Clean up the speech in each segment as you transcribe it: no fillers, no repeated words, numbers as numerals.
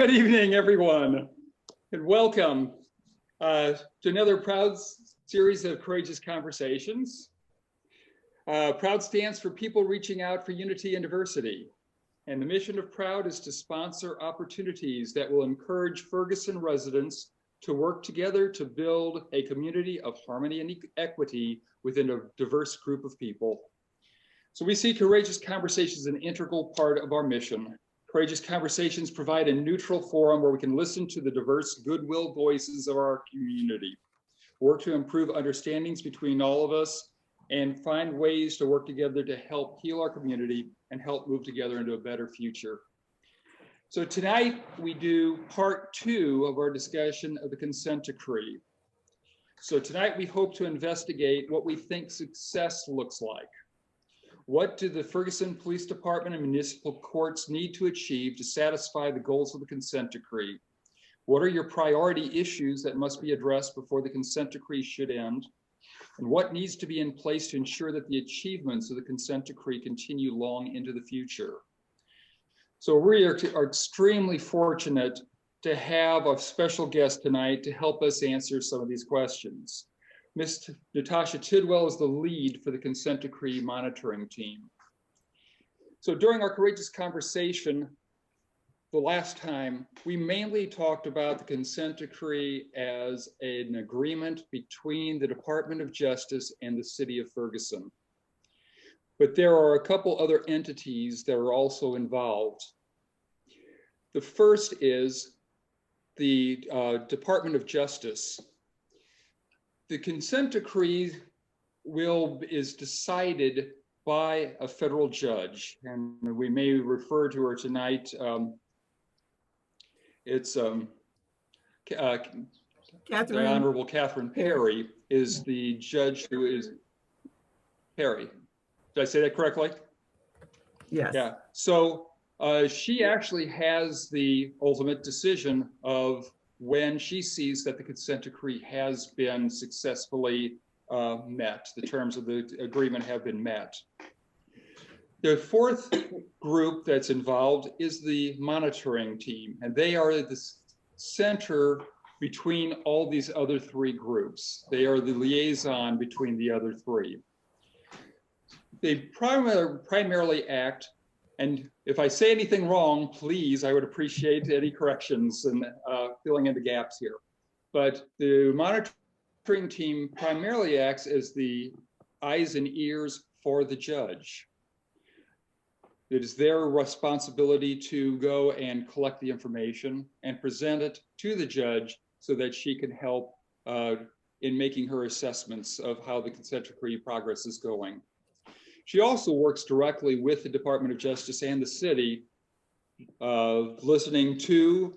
Good evening, everyone, and welcome to another Proud series of Courageous Conversations. Proud stands for people reaching out for unity and diversity. And the mission of Proud is to sponsor opportunities that will encourage Ferguson residents to work together to build a community of harmony and equity within a diverse group of people. So we see Courageous Conversations as an integral part of our mission. Courageous Conversations provide a neutral forum where we can listen to the diverse goodwill voices of our community, work to improve understandings between all of us, and find ways to work together to help heal our community and help move together into a better future. So tonight we do part 2 of our discussion of the consent decree. So tonight we hope to investigate what we think success looks like. What do the Ferguson Police Department and municipal courts need to achieve to satisfy the goals of the consent decree? What are your priority issues that must be addressed before the consent decree should end? And what needs to be in place to ensure that the achievements of the consent decree continue long into the future? So we are extremely fortunate to have a special guest tonight to help us answer some of these questions. Ms. Natashia Tidwell is the lead for the consent decree monitoring team. So during our Courageous Conversation, the last time, we mainly talked about the consent decree as an agreement between the Department of Justice and the City of Ferguson. But there are a couple other entities that are also involved. The first is the Department of Justice. The consent decree is decided by a federal judge, and we may refer to her tonight. It's the Honorable Catherine Perry is the judge who is Perry. Did I say that correctly? Yes. Yeah. So she actually has the ultimate decision of when she sees that the consent decree has been successfully met, the terms of the agreement have been met. The fourth group that's involved is the monitoring team, and they are the center between all these other 3 groups. They are the liaison between the other 3. They primarily act, and if I say anything wrong, please, I would appreciate any corrections and filling in the gaps here. But the monitoring team primarily acts as the eyes and ears for the judge. It is their responsibility to go and collect the information and present it to the judge so that she can help in making her assessments of how the consent decree progress is going. She also works directly with the Department of Justice and the city, listening to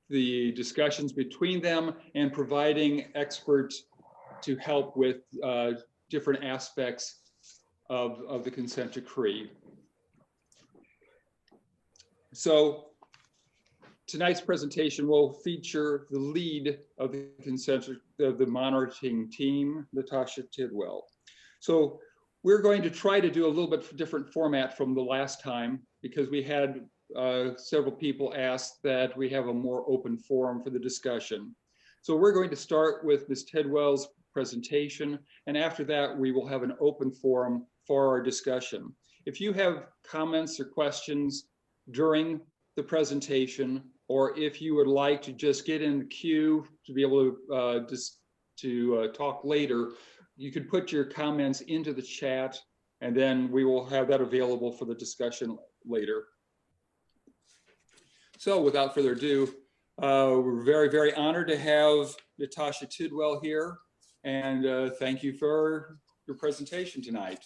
the discussions between them and providing experts to help with different aspects of the consent decree. So tonight's presentation will feature the lead of the the monitoring team, Natashia Tidwell. So we're going to try to do a little bit different format from the last time because we had several people ask that we have a more open forum for the discussion. So we're going to start with Ms. Tidwell's presentation, and after that we will have an open forum for our discussion. If you have comments or questions during the presentation, or if you would like to just get in the queue to be able to talk later, you could put your comments into the chat, and then we will have that available for the discussion later. So without further ado, we're very, very honored to have Natashia Tidwell here, and thank you for your presentation tonight.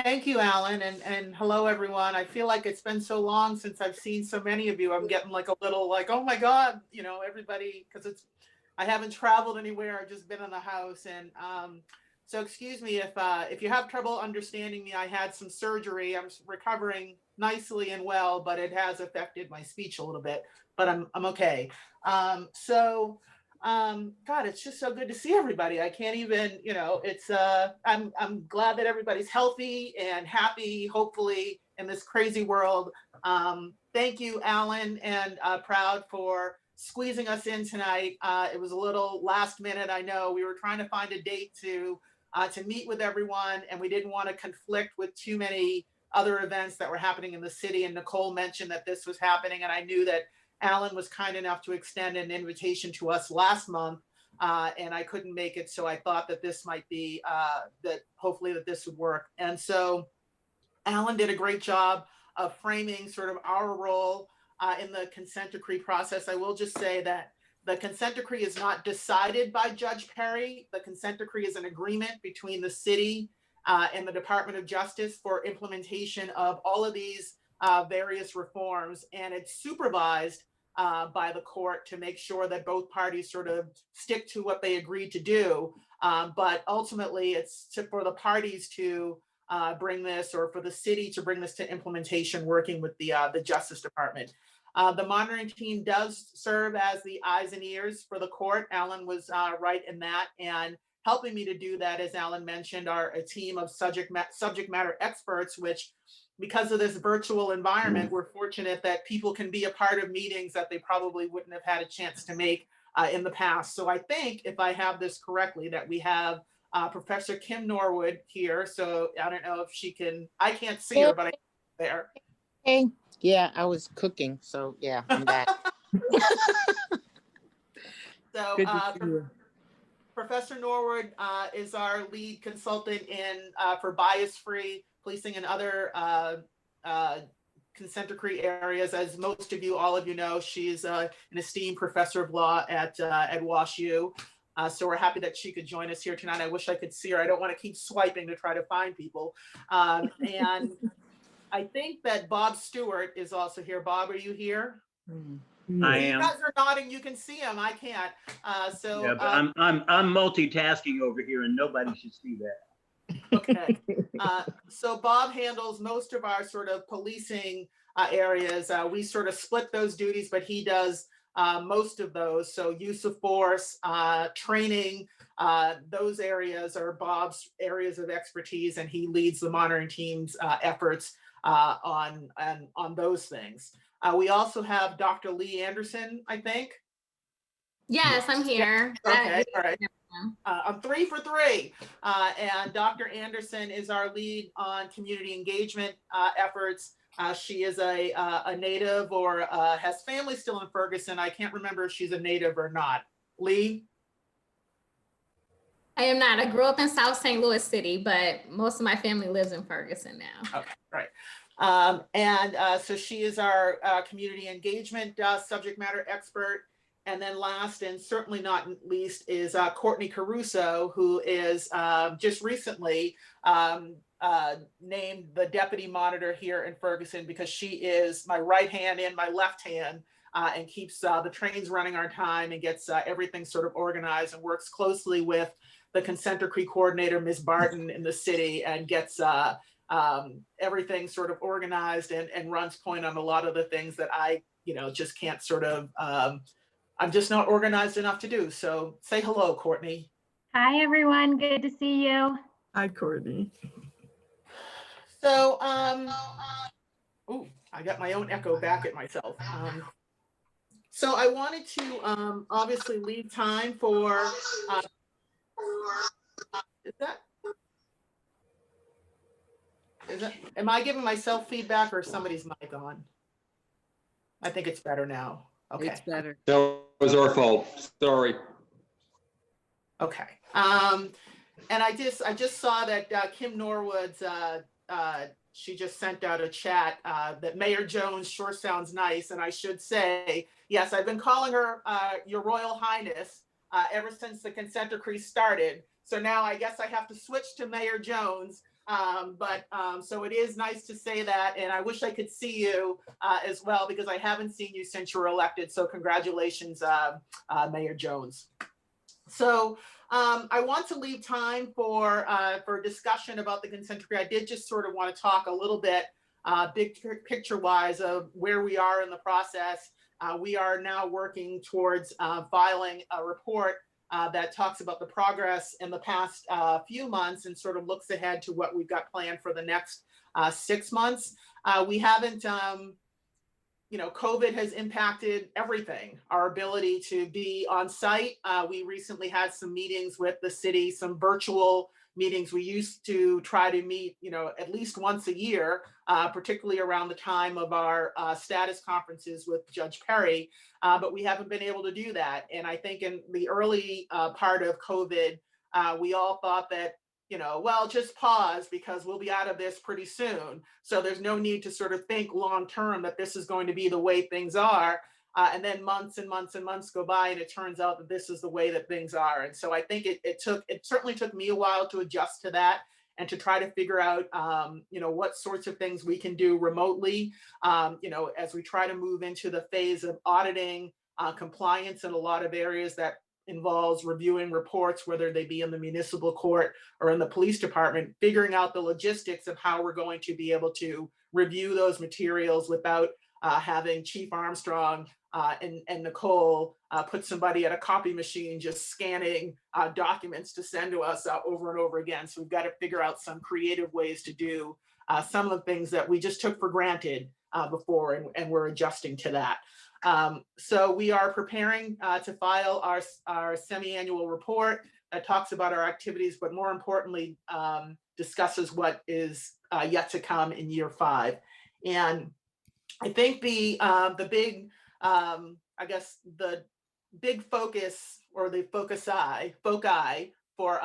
Thank you, Alan, and hello, everyone. I feel like it's been so long since I've seen so many of you. I'm getting like a little like, oh my God, you know, everybody, because I haven't traveled anywhere. I've just been in the house, and so excuse me if you have trouble understanding me. I had some surgery. I'm recovering nicely and well, but it has affected my speech a little bit. But I'm okay. God, it's just so good to see everybody. I can't even, you know, it's, I'm glad that everybody's healthy and happy, hopefully, in this crazy world Thank you, Alan and Proud, for squeezing us in tonight. It was a little last minute. I know we were trying to find a date to meet with everyone, and we didn't want to conflict with too many other events that were happening in the city. And Nicole mentioned that this was happening, and I knew that Alan was kind enough to extend an invitation to us last month, and I couldn't make it. So I thought that this might be, that hopefully that this would work. And so Alan did a great job of framing sort of our role in the consent decree process. I will just say that the consent decree is not decided by Judge Perry. The consent decree is an agreement between the city and the Department of Justice for implementation of all of these various reforms. And it's supervised by the court to make sure that both parties sort of stick to what they agreed to do. But ultimately, it's for the parties to bring this, or for the city to bring this to implementation, working with the Justice Department. The monitoring team does serve as the eyes and ears for the court. Alan was right in that, and helping me to do that, as Alan mentioned, are a team of subject matter experts, which, because of this virtual environment, we're fortunate that people can be a part of meetings that they probably wouldn't have had a chance to make in the past. So I think, if I have this correctly, that we have Professor Kim Norwood here. So I don't know if she can, I can't see her, but I there. Hey, yeah, I was cooking, so yeah, I'm back. So Good to see you. Professor Norwood is our lead consultant in for bias-free policing and other consent decree areas. As most of you, all of you know, she's an esteemed professor of law at WashU. So we're happy that she could join us here tonight. I wish I could see her. I don't want to keep swiping to try to find people. And I think that Bob Stewart is also here. Bob, are you here? I am. You guys are nodding. You can see him. I can't. Yeah, but I'm multitasking over here, and nobody should see that. Okay. So Bob handles most of our sort of policing areas. We sort of split those duties, but he does most of those. So use of force, training, those areas are Bob's areas of expertise, and he leads the monitoring team's efforts on those things. We also have Dr. Leigh Anderson, I think. Yes, I'm here. Okay, all right. I'm 3 for 3. And Dr. Anderson is our lead on community engagement efforts. She is a native, or has family still in Ferguson. I can't remember if she's a native or not. Leigh? I am not. I grew up in South St. Louis City, but most of my family lives in Ferguson now. Okay, right. So she is our community engagement subject matter expert. And then last, and certainly not least, is Courtney Caruso, who is just recently named the deputy monitor here in Ferguson, because she is my right hand and my left hand, and keeps the trains running on time, and gets everything sort of organized, and works closely with the consent decree coordinator, Ms. Barton, in the city, and gets everything sort of organized, and runs point on a lot of the things that I, just can't sort of, I'm just not organized enough to do. So say hello, Courtney. Hi, everyone. Good to see you. Hi, Courtney. So, ooh, I got my own echo back at myself. So I wanted to obviously leave time for, am I giving myself feedback, or somebody's mic on? I think it's better now. Okay. It's better. That was our fault. Sorry. Okay. And I just saw that Kim Norwood's, she just sent out a chat that Mayor Jones sure sounds nice. And I should say, yes, I've been calling her Your Royal Highness ever since the consent decree started. So now I guess I have to switch to Mayor Jones. So it is nice to say that, and I wish I could see you as well, because I haven't seen you since you were elected. So congratulations, Mayor Jones. So I want to leave time for discussion about the consent decree. I did just sort of want to talk a little bit big picture wise of where we are in the process. We are now working towards filing a report that talks about the progress in the past few months, and sort of looks ahead to what we've got planned for the next 6 months. We haven't COVID has impacted everything, our ability to be on site. We recently had some meetings with the city, some virtual meetings. We used to try to meet, at least once a year, particularly around the time of our status conferences with Judge Perry, but we haven't been able to do that. And I think in the early part of COVID, we all thought that, well, just pause because we'll be out of this pretty soon. So there's no need to sort of think long term that this is going to be the way things are. And then months and months and months go by, and it turns out that this is the way that things are. And so I think it certainly took me a while to adjust to that and to try to figure out, what sorts of things we can do remotely, as we try to move into the phase of auditing compliance in a lot of areas that involves reviewing reports, whether they be in the municipal court or in the police department, figuring out the logistics of how we're going to be able to review those materials without having Chief Armstrong and Nicole put somebody at a copy machine just scanning documents to send to us over and over again. So we've got to figure out some creative ways to do some of the things that we just took for granted before, and we're adjusting to that. So we are preparing to file our semi-annual report that talks about our activities, but more importantly, discusses what is yet to come in year 5. And I think the big, the big focus, or the foci for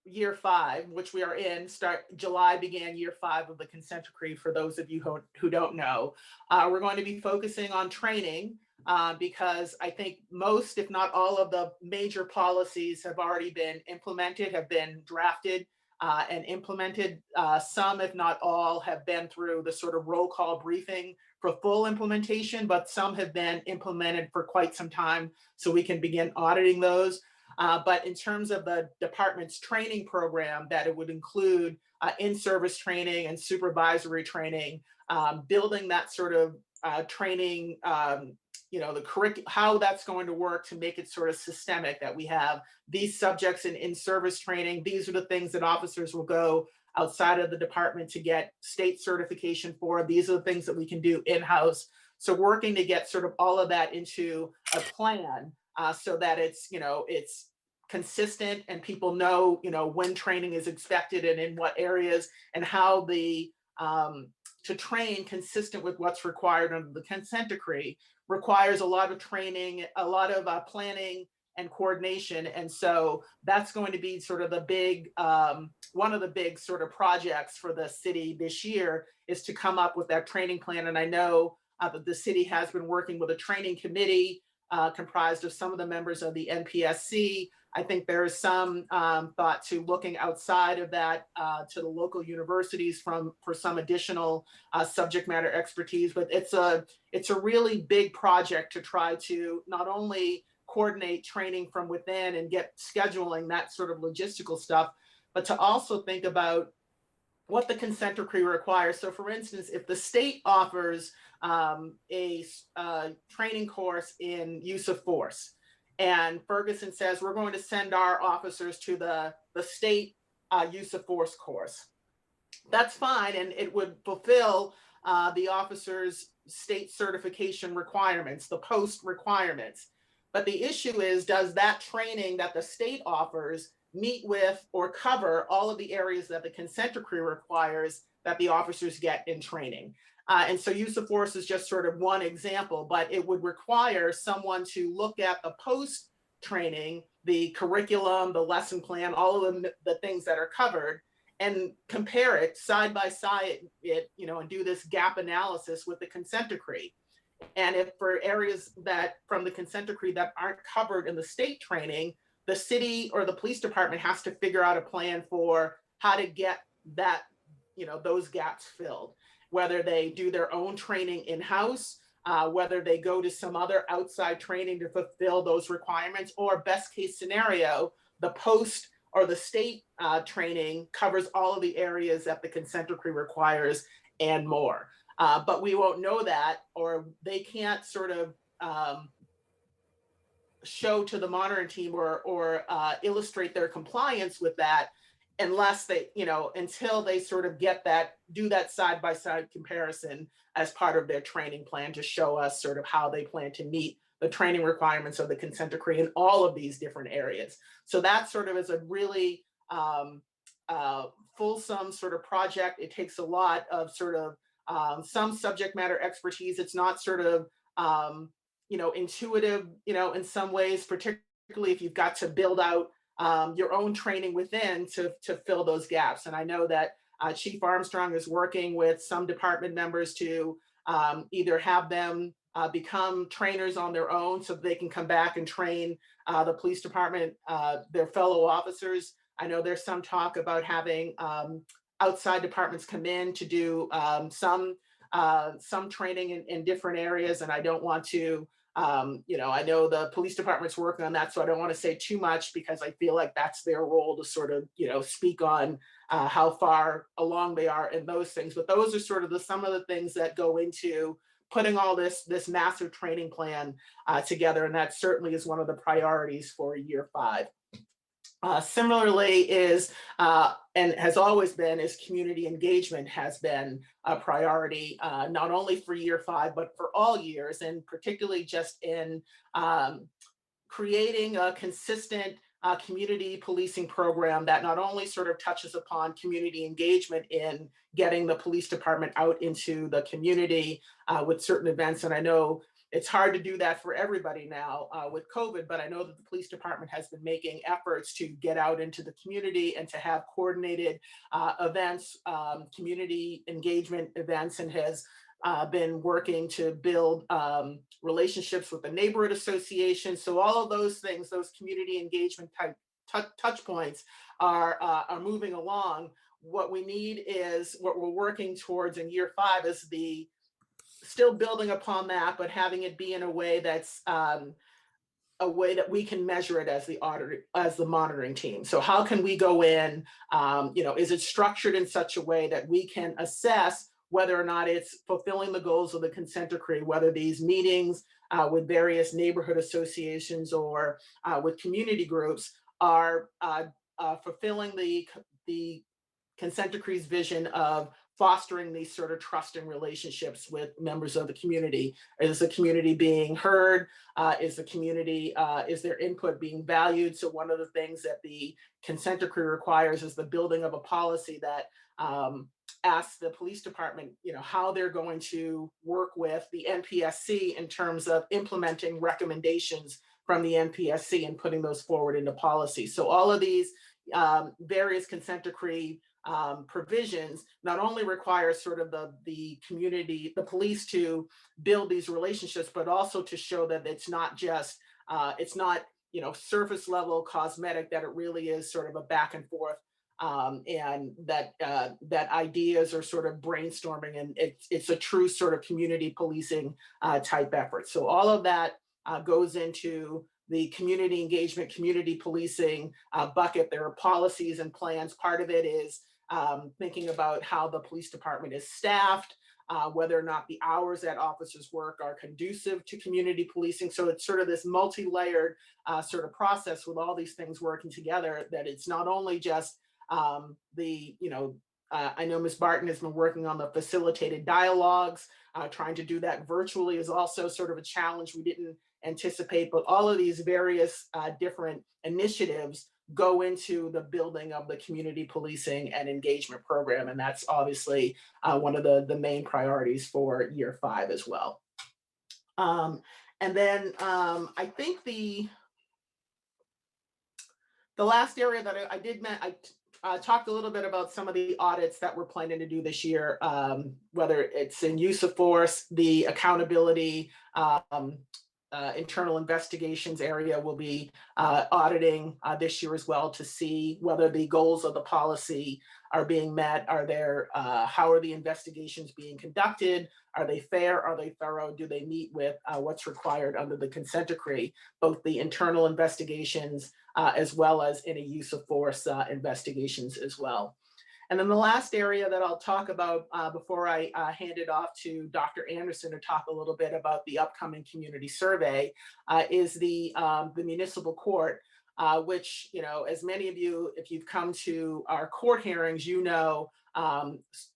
year 5, which we are in, July began year 5 of the consent decree. For those of you who don't know, we're going to be focusing on training because I think most, if not all, of the major policies have already been implemented, have been drafted and implemented. Some, if not all, have been through the sort of roll call briefing for full implementation, but some have been implemented for quite some time, so we can begin auditing those. But in terms of the department's training program, that it would include in-service training and supervisory training, building that sort of training, how that's going to work to make it sort of systemic, that we have these subjects in in-service training. These are the things that officers will go outside of the department to get state certification for. These are the things that we can do in-house. So working to get sort of all of that into a plan so that it's consistent and people know, when training is expected and in what areas, and how to train consistent with what's required under the consent decree requires a lot of training, a lot of planning and coordination. And so that's going to be sort of the big, one of the big sort of projects for the city this year, is to come up with that training plan. And I know that the city has been working with a training committee comprised of some of the members of the NPSC. I think there is some thought to looking outside of that to the local universities for some additional subject matter expertise. But it's a really big project to try to not only coordinate training from within and get scheduling, that sort of logistical stuff, but to also think about what the consent decree requires. So for instance, if the state offers a training course in use of force, and Ferguson says, we're going to send our officers to the state use of force course, that's fine, and it would fulfill the officers' state certification requirements, the post requirements. But the issue is, does that training that the state offers meet with or cover all of the areas that the consent decree requires that the officers get in training? And so use of force is just sort of one example, but it would require someone to look at the post training, the curriculum, the lesson plan, all of the things that are covered, and compare it side by side, and do this gap analysis with the consent decree. And if for areas that from the consent decree that aren't covered in the state training, the city or the police department has to figure out a plan for how to get that, those gaps filled, whether they do their own training in-house, whether they go to some other outside training to fulfill those requirements, or best case scenario, the post or the state training covers all of the areas that the consent decree requires and more. But we won't know that, or they can't sort of show to the monitoring team or illustrate their compliance with that unless they, until they sort of do that side-by-side comparison as part of their training plan to show us sort of how they plan to meet the training requirements of the consent decree in all of these different areas. So that sort of is a really fulsome sort of project. It takes a lot of sort of some subject matter expertise. It's not sort of, intuitive, in some ways, particularly if you've got to build out your own training within to fill those gaps. And I know that Chief Armstrong is working with some department members to either have them become trainers on their own so they can come back and train the police department, their fellow officers. I know there's some talk about having outside departments come in to do some training in different areas. And I don't want to, I know the police department's working on that, so I don't want to say too much because I feel like that's their role to sort of, speak on how far along they are in those things. But those are sort of some of the things that go into putting all this massive training plan together. And that certainly is one of the priorities for year 5. Similarly is, and has always been, is community engagement has been a priority, not only for year 5, but for all years, and particularly just in creating a consistent community policing program that not only sort of touches upon community engagement in getting the police department out into the community with certain events. And I know it's hard to do that for everybody now with COVID, but I know that the police department has been making efforts to get out into the community and to have coordinated events, community engagement events, and has been working to build relationships with the neighborhood association. So all of those things, those community engagement type touch points are moving along. What we need is, what we're working towards in year 5 is still building upon that, but having it be in a way that's a way that we can measure it as the monitoring team. So how can we go in, is it structured in such a way that we can assess whether or not it's fulfilling the goals of the consent decree, whether these meetings with various neighborhood associations or with community groups are fulfilling the consent decree's vision of fostering these sort of trusting relationships with members of the community. Is the community being heard? Is their input being valued? So one of the things that the consent decree requires is the building of a policy that asks the police department, how they're going to work with the NPSC in terms of implementing recommendations from the NPSC and putting those forward into policy. So all of these various consent decree provisions not only require sort of the community, the police to build these relationships, but also to show that it's not just, it's not, surface level cosmetic, that it really is sort of a back and forth, and that ideas are sort of brainstorming, and it's a true sort of community policing type effort. So all of that goes into the community engagement, community policing bucket. There are policies and plans. Part of it is thinking about how the police department is staffed, whether or not the hours that officers work are conducive to community policing. So it's sort of this multi-layered sort of process with all these things working together, that it's not only just I know Ms. Barton has been working on the facilitated dialogues. Trying to do that virtually is also sort of a challenge we didn't anticipate, but all of these various different initiatives go into the building of the community policing and engagement program. And that's obviously one of the main priorities for year 5 as well. And then I think the last area that I talked a little bit about some of the audits that we're planning to do this year, whether it's in use of force, the accountability, internal investigations area will be auditing this year as well, to see whether the goals of the policy are being met. How are the investigations being conducted? Are they fair? Are they thorough? Do they meet with what's required under the consent decree? Both the internal investigations as well as any use of force investigations as well. And then the last area that I'll talk about before I hand it off to Dr. Anderson to talk a little bit about the upcoming community survey is the municipal court. which, you know, as many of you, if you've come to our court hearings, you know,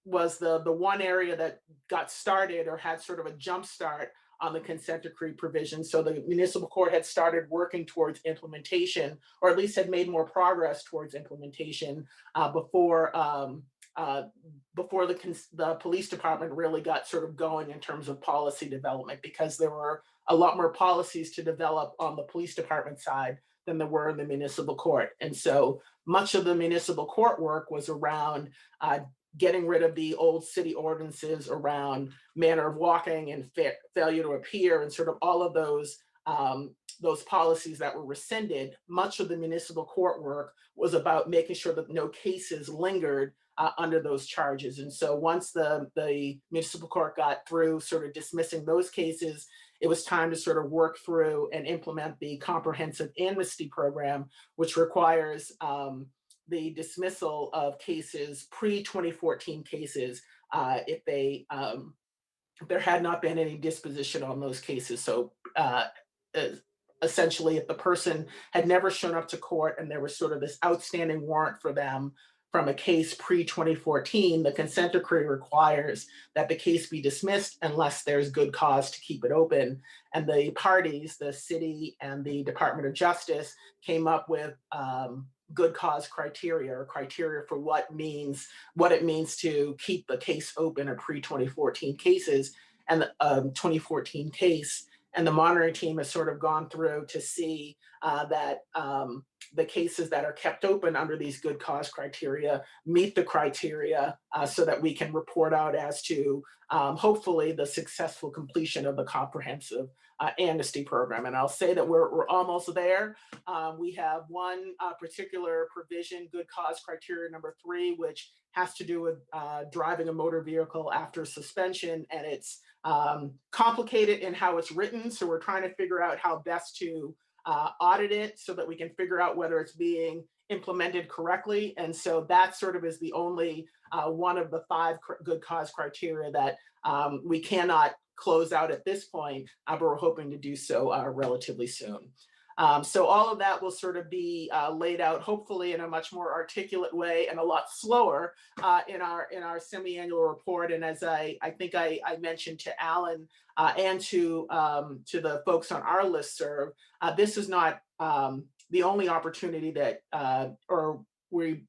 was the one area that got started or had sort of a jump start on the consent decree provision. So the municipal court had started working towards implementation, or at least had made more progress towards implementation before the police department really got sort of going in terms of policy development, because there were a lot more policies to develop on the police department side than there were in the municipal court. And so much of the municipal court work was around getting rid of the old city ordinances around manner of walking and failure to appear, and sort of all of those policies that were rescinded. Much of the municipal court work was about making sure that no cases lingered under those charges. And so once the municipal court got through sort of dismissing those cases, it was time to sort of work through and implement the comprehensive amnesty program, which requires the dismissal of cases, pre-2014 cases, if there had not been any disposition on those cases. So essentially, if the person had never shown up to court and there was sort of this outstanding warrant for them from a case pre-2014, the consent decree requires that the case be dismissed unless there's good cause to keep it open. And the parties, the city and the Department of Justice, came up with good cause criteria, or criteria for what it means to keep the case open in pre-2014 cases, and the 2014 case. And the monitoring team has sort of gone through to see that the cases that are kept open under these good cause criteria meet the criteria, so that we can report out as to hopefully the successful completion of the comprehensive amnesty program. And I'll say that we're almost there. We have one particular provision, good cause criteria number 3, which has to do with driving a motor vehicle after suspension, and it's complicated in how it's written. So we're trying to figure out how best to audit it so that we can figure out whether it's being implemented correctly. And so that sort of is the only one of the 5 good cause criteria that we cannot close out at this point, but we're hoping to do so relatively soon. So all of that will sort of be laid out, hopefully in a much more articulate way and a lot slower in our semi-annual report. And as I think I mentioned to Alan and to the folks on our listserv, this is not the only opportunity that,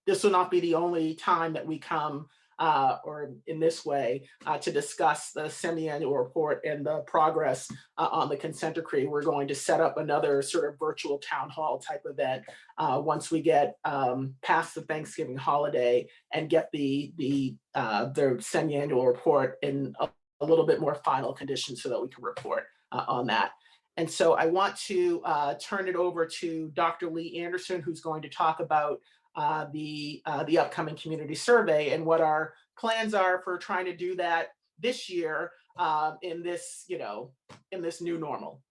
this will not be the only time that we come or in this way to discuss the semi-annual report and the progress on the consent decree. We're going to set up another sort of virtual town hall type event once we get past the Thanksgiving holiday and get the semi-annual report in a little bit more final condition so that we can report on that. And so I want to turn it over to Dr. Leigh Anderson, who's going to talk about the upcoming community survey and what our plans are for trying to do that this year in this new normal.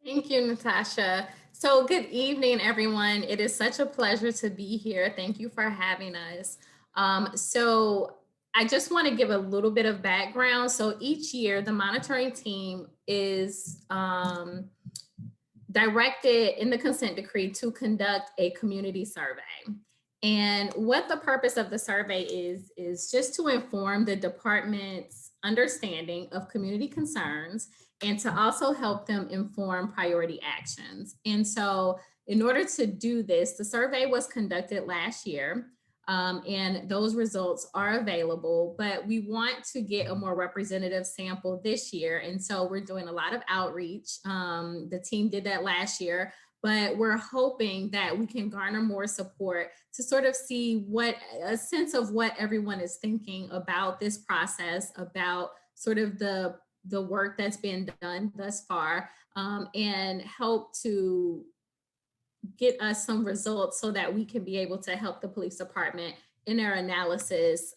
Thank you, Natasha. So good evening, everyone. It is such a pleasure to be here. Thank you for having us. So I just want to give a little bit of background. So each year, the monitoring team is directed in the consent decree to conduct a community survey. And what the purpose of the survey is just to inform the department's understanding of community concerns and to also help them inform priority actions. And so in order to do this, the survey was conducted last year. And those results are available, but we want to get a more representative sample this year. And so we're doing a lot of outreach. The team did that last year, but we're hoping that we can garner more support to sort of see a sense of what everyone is thinking about this process, about sort of the work that's been done thus far, and help to get us some results so that we can be able to help the police department in their analysis,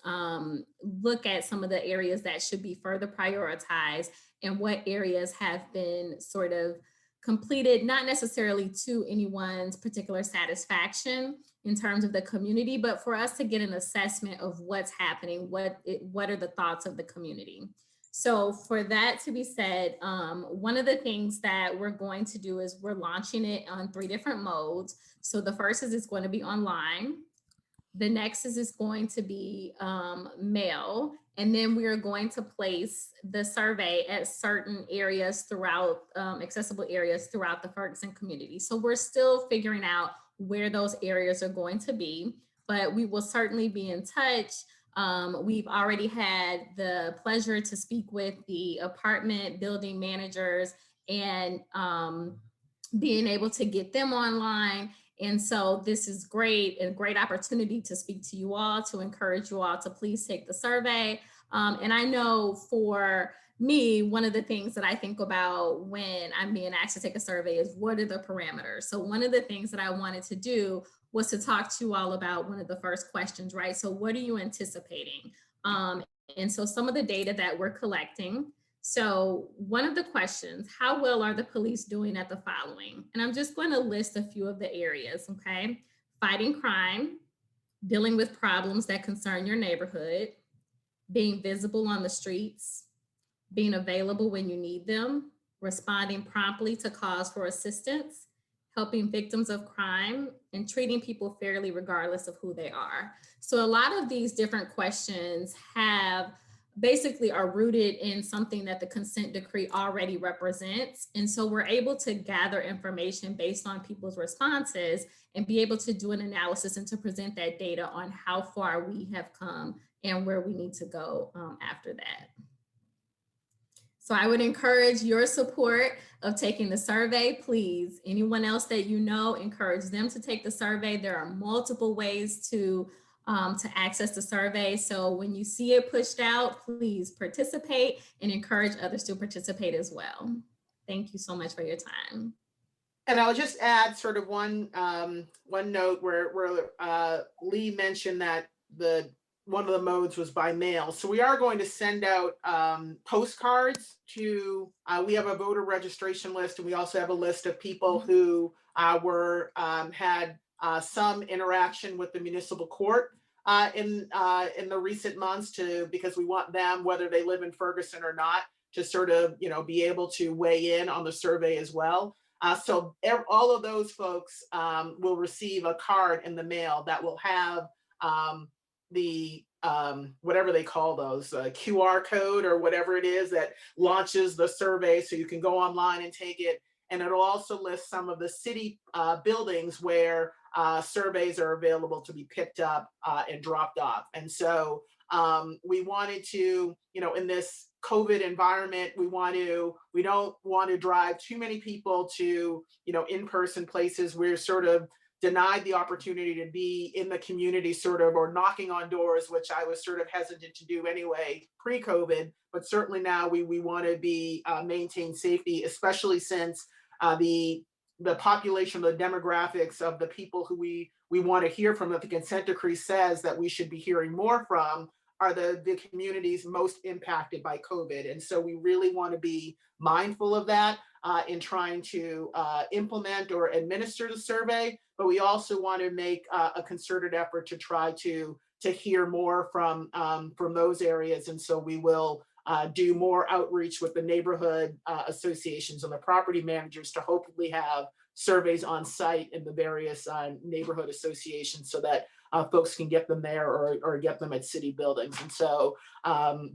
look at some of the areas that should be further prioritized and what areas have been sort of completed, not necessarily to anyone's particular satisfaction in terms of the community, but for us to get an assessment of what's happening, what are the thoughts of the community. So for that to be said, one of the things that we're going to do is we're launching it on 3 different modes. So the first is it's going to be online. The next is it's going to be mail. And then we are going to place the survey at certain areas throughout, accessible areas throughout the Ferguson community. So we're still figuring out where those areas are going to be, but we will certainly be in touch. We've already had the pleasure to speak with the apartment building managers and being able to get them online. And so this is great, and a great opportunity to speak to you all, to encourage you all to please take the survey. And I know for me, one of the things that I think about when I'm being asked to take a survey is what are the parameters? So one of the things that I wanted to do was to talk to you all about one of the first questions, right? So what are you anticipating? And so some of the data that we're collecting. So one of the questions, how well are the police doing at the following? And I'm just going to list a few of the areas, okay? Fighting crime, dealing with problems that concern your neighborhood, being visible on the streets, being available when you need them, responding promptly to calls for assistance, helping victims of crime, and treating people fairly regardless of who they are. So a lot of these different questions basically are rooted in something that the consent decree already represents. And so we're able to gather information based on people's responses and be able to do an analysis and to present that data on how far we have come and where we need to go after that. So I would encourage your support of taking the survey. Please, anyone else that you know, encourage them to take the survey. There are multiple ways to access the survey. So when you see it pushed out, please participate and encourage others to participate as well. Thank you so much for your time. And I'll just add sort of one note where Leigh mentioned that one of the modes was by mail. So we are going to send out postcards to, we have a voter registration list, and we also have a list of people who had some interaction with the municipal court in the recent months, because we want them, whether they live in Ferguson or not, to sort of be able to weigh in on the survey as well. So all of those folks will receive a card in the mail that will have the whatever they call those, QR code or whatever it is that launches the survey, so you can go online and take it. And it'll also list some of the city buildings where surveys are available to be picked up and dropped off. And so we wanted to, in this COVID environment, we don't want to drive too many people to, in-person places. We're sort of denied the opportunity to be in the community or knocking on doors, which I was sort of hesitant to do anyway pre-COVID, but certainly now we want to be maintain safety, especially since the population, the demographics of the people who we want to hear from, that the consent decree says that we should be hearing more from, are the communities most impacted by COVID. And so we really want to be mindful of that in trying to implement or administer the survey, but we also want to make a concerted effort to try to hear more from those areas. And so we will do more outreach with the neighborhood associations and the property managers to hopefully have surveys on site in the various neighborhood associations, so that folks can get them there or get them at city buildings. And so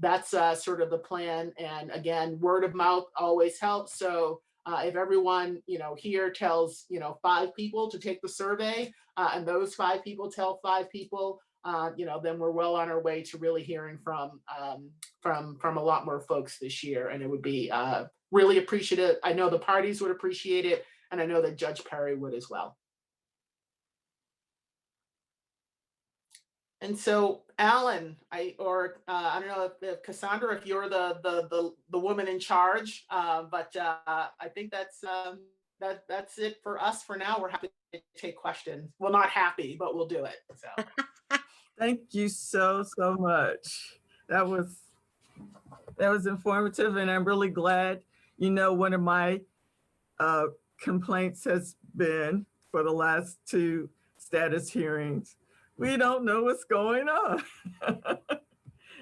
that's sort of the plan. And again, word of mouth always helps. So if everyone here tells 5 people to take the survey, and those 5 people tell 5 people, then we're well on our way to really hearing from a lot more folks this year. And it would be really appreciative. I know the parties would appreciate it, and I know that Judge Perry would as well. And so, Alan, I don't know if Cassandra, if you're the woman in charge, but I think that's it for us for now. We're happy to take questions. Well, not happy, but we'll do it. So. Thank you so much. That was informative, and I'm really glad. One of my complaints has been, for the last 2 status hearings, we don't know what's going on.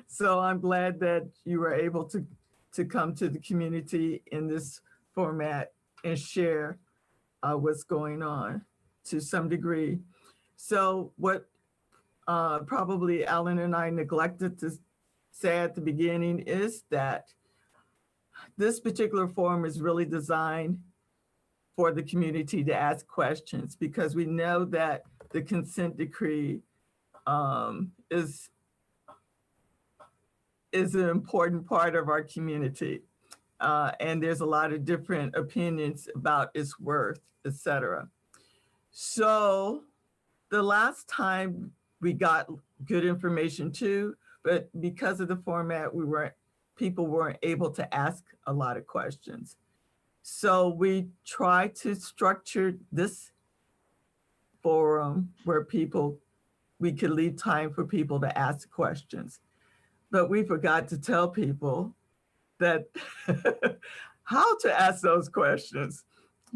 So I'm glad that you were able to to come to the community in this format and share what's going on to some degree. So what probably Alan and I neglected to say at the beginning is that this particular forum is really designed for the community to ask questions, because we know that the consent decree is an important part of our community. And there's a lot of different opinions about its worth, et cetera. So the last time we got good information too, but because of the format, people weren't able to ask a lot of questions. So we tried to structure this forum where we could leave time for people to ask questions. But we forgot to tell people that how to ask those questions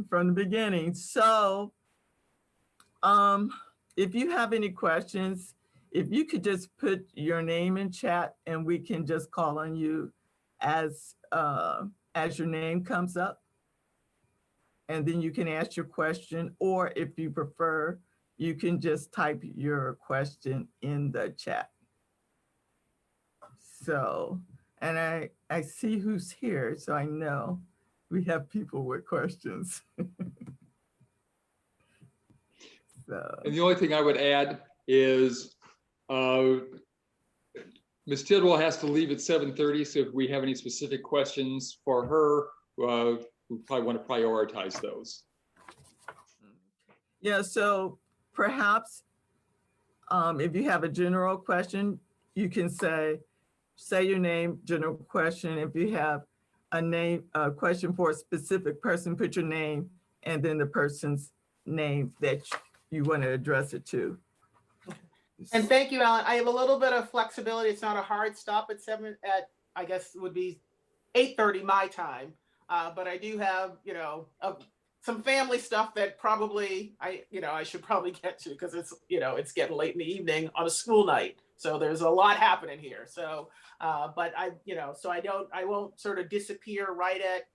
from the beginning. So if you have any questions, if you could just put your name in chat and we can just call on you as your name comes up. And then you can ask your question, or if you prefer, you can just type your question in the chat. So, and I see who's here, so I know we have people with questions. So. And the only thing I would add is Ms. Tidwell has to leave at 7:30, so if we have any specific questions for her, we probably want to prioritize those. Yeah, so perhaps if you have a general question, you can say your name, general question. If you have a question for a specific person, put your name and then the person's name that you want to address it to. And thank you, Alan. I have a little bit of flexibility. It's not a hard stop at I guess would be 8:30 my time. But I do have, some family stuff that probably I should probably get to, because it's getting late in the evening on a school night. So there's a lot happening here. So, but I won't sort of disappear right at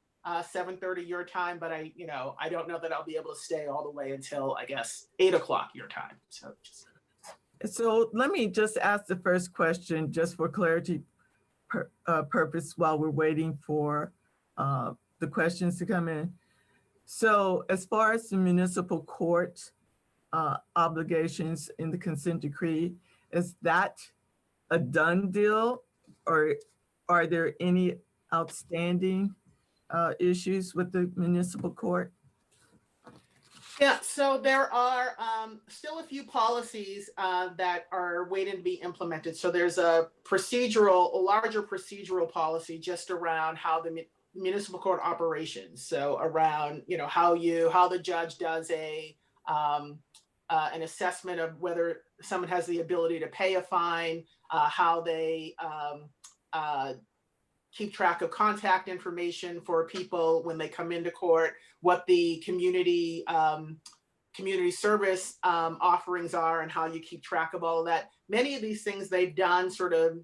7:30 your time, but I don't know that I'll be able to stay all the way until, I guess, 8 o'clock your time. So let me just ask the first question, just for clarity purpose, while we're waiting for the questions to come in. So as far as the municipal court obligations in the consent decree, is that a done deal, or are there any outstanding issues with the municipal court? Yeah, so there are still a few policies that are waiting to be implemented. So there's a larger procedural policy just around how the municipal court operations. So around, how the judge does an assessment of whether someone has the ability to pay a fine, how they keep track of contact information for people when they come into court, what the community service offerings are, and how you keep track of all of that. Many of these things they've done sort of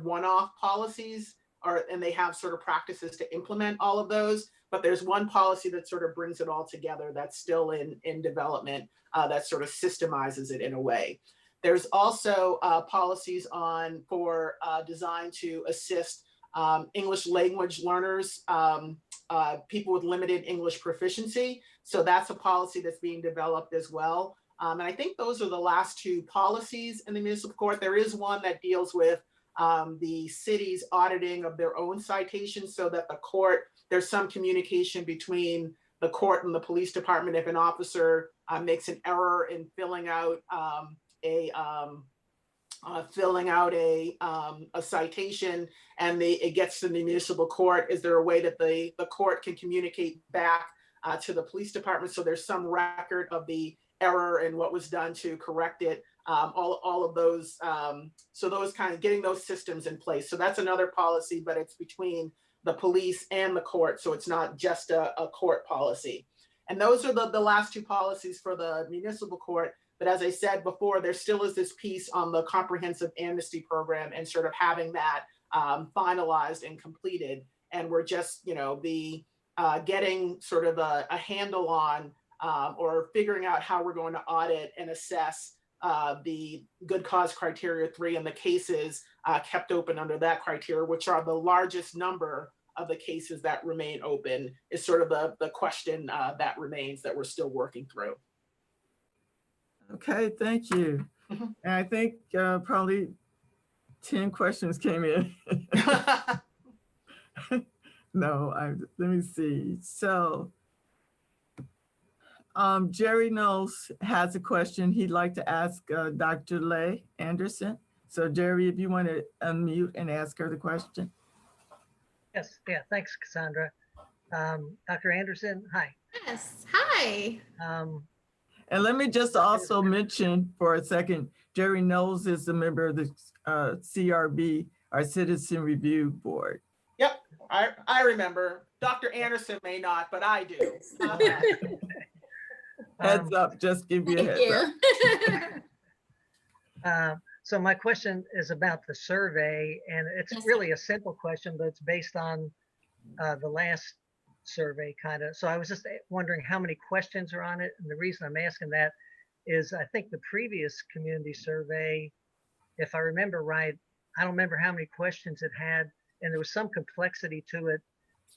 one-off policies, and they have sort of practices to implement all of those. But there's one policy that sort of brings it all together that's still in development, that sort of systemizes it in a way. There's also policies designed to assist English language learners, people with limited English proficiency. So that's a policy that's being developed as well. And I think those are the last two policies in the municipal court. There is one that deals with the city's auditing of their own citations, so that there's some communication between the court and the police department. If an officer makes an error in filling out a citation and it gets to the municipal court, is there a way that the court can communicate back to the police department, so there's some record of the error and what was done to correct it, all of those, so those kind of getting those systems in place. So that's another policy, but it's between the police and the court, so it's not just a court policy. And those are the last two policies for the municipal court. But as I said before, there still is this piece on the comprehensive amnesty program and sort of having that finalized and completed. And we're just, getting sort of a handle on or figuring out how we're going to audit and assess the good cause criteria 3 and the cases kept open under that criteria, which are the largest number of the cases that remain open, is sort of the question that remains that we're still working through. Okay, thank you. Mhm. And I think probably 10 questions came in. No, let me see. So Jerry Knowles has a question he'd like to ask Dr. Leigh Anderson. So Jerry, if you want to unmute and ask her the question. Yes, yeah, thanks, Cassandra. Dr. Anderson, hi. Yes, hi. And let me just also mention for a second, Jerry Knowles is a member of the CRB, our Citizen Review Board. Yep, I remember. Dr. Anderson may not, but I do. Heads up, just give you a heads up. So my question is about the survey, and it's really a simple question, but it's based on the last survey kind of. So I was just wondering how many questions are on it. And the reason I'm asking that is I think the previous community survey, if I remember right, I don't remember how many questions it had, and there was some complexity to it.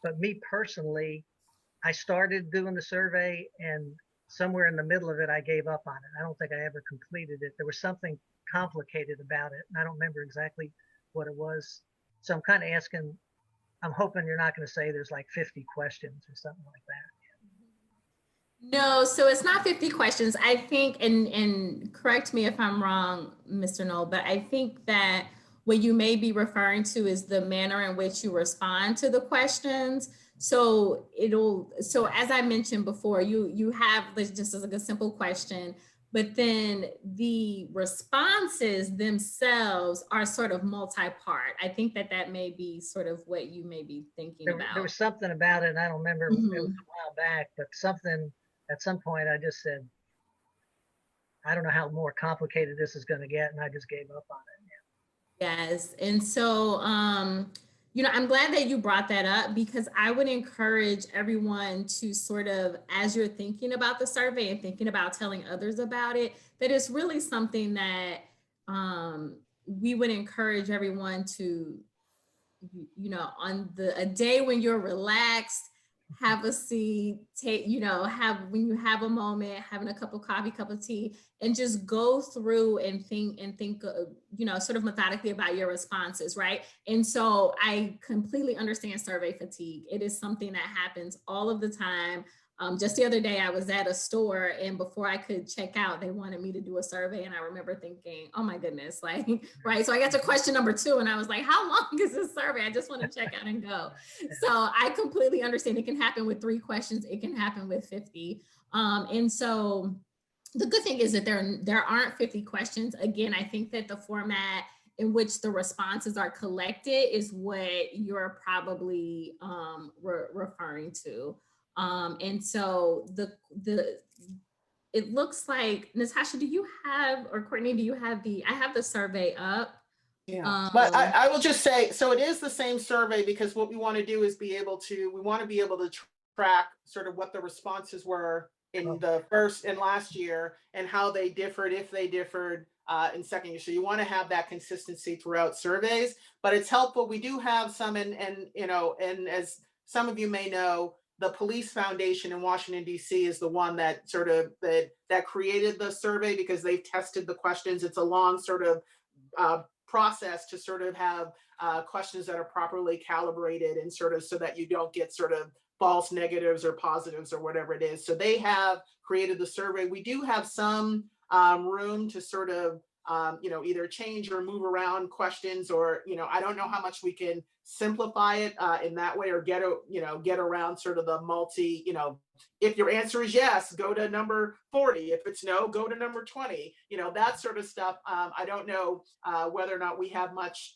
But me personally, I started doing the survey, and somewhere in the middle of it, I gave up on it. I don't think I ever completed it. There was something complicated about it, and I don't remember exactly what it was. So I'm kind of asking, I'm hoping you're not going to say there's like 50 questions or something like that. No, so it's not 50 questions. I think, and correct me if I'm wrong, Mr. Knoll, but I think that what you may be referring to is the manner in which you respond to the questions. So as I mentioned before, you have this just as a simple question, but then the responses themselves are sort of multi-part. I think that may be sort of what you may be thinking about. There was something about it, and I don't remember, it was a while back, but something, at some point I just said, I don't know how more complicated this is going to get, and I just gave up on it. Yes. And so, I'm glad that you brought that up, because I would encourage everyone to sort of, as you're thinking about the survey and thinking about telling others about it, that it's really something that we would encourage everyone to, on a day when you're relaxed, have a seat, when you have a moment, having a cup of coffee, cup of tea, and just go through and think, sort of methodically about your responses, right? And so I completely understand survey fatigue. It is something that happens all of the time. Just the other day, I was at a store, and before I could check out, they wanted me to do a survey. And I remember thinking, oh my goodness, right. So I got to question number 2, and I was like, how long is this survey? I just want to check out and go. So I completely understand. It can happen with 3 questions. It can happen with 50. And so the good thing is that there aren't 50 questions. Again, I think that the format in which the responses are collected is what you're probably referring to. And so it looks like, Natasha, do you have, or Courtney, do you have I have the survey up. Yeah, but I will just say, so it is the same survey, because what we want to do is we want to be able to track sort of what the responses were in the first and last year, and how they differed, if they differed in second year. So you want to have that consistency throughout surveys, but it's helpful. We do have some, and as some of you may know, the Police Foundation in Washington, D.C. is the one that sort of that created the survey, because they've tested the questions. It's a long sort of process to sort of have questions that are properly calibrated, and sort of so that you don't get sort of false negatives or positives or whatever it is. So they have created the survey. We do have some room to sort of either change or move around questions, or I don't know how much we can simplify it in that way, or get around sort of the multi, if your answer is yes, go to number 40. If it's no, go to number 20. That sort of stuff. I don't know whether or not we have much,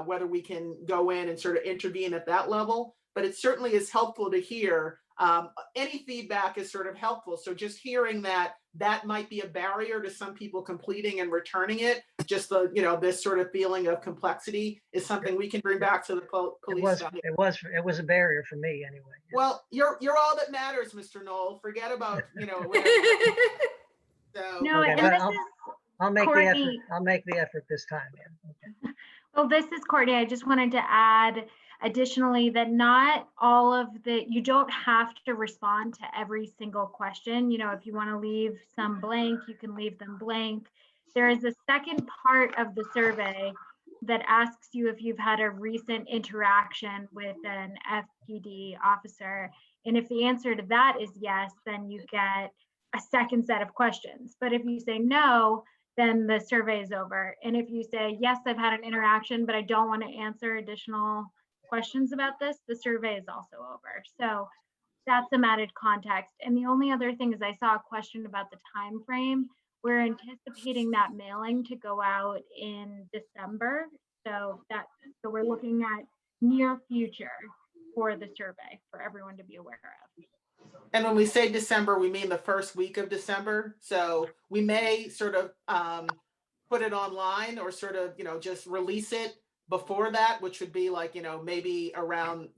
whether we can go in and sort of intervene at that level, but it certainly is helpful to hear Any feedback is sort of helpful. So just hearing that might be a barrier to some people completing and returning it, just the, this sort of feeling of complexity is something we can bring back to the police. It was a barrier for me anyway. Well, you're all that matters, Mr. Knoll. Forget about, whatever. So, No, Okay, and but this I'll make the effort. Courtney. I'll make the effort this time. Yeah. Okay. Well, this is Courtney. I just wanted to add additionally that not all of you don't have to respond to every single question. If you want to leave some blank, you can leave them blank. There is a second part of the survey that asks you if you've had a recent interaction with an FPD officer. And if the answer to that is yes, then you get a second set of questions. But if you say no, then the survey is over. And if you say, yes, I've had an interaction, but I don't want to answer additional questions about this, the survey is also over. So that's some added context. And the only other thing is I saw a question about the time frame. We're anticipating that mailing to go out in December. So we're looking at near future for the survey for everyone to be aware of. and when we say December, we mean the first week of December. So we may sort of put it online or sort of, just release it before that, which would be like, maybe around,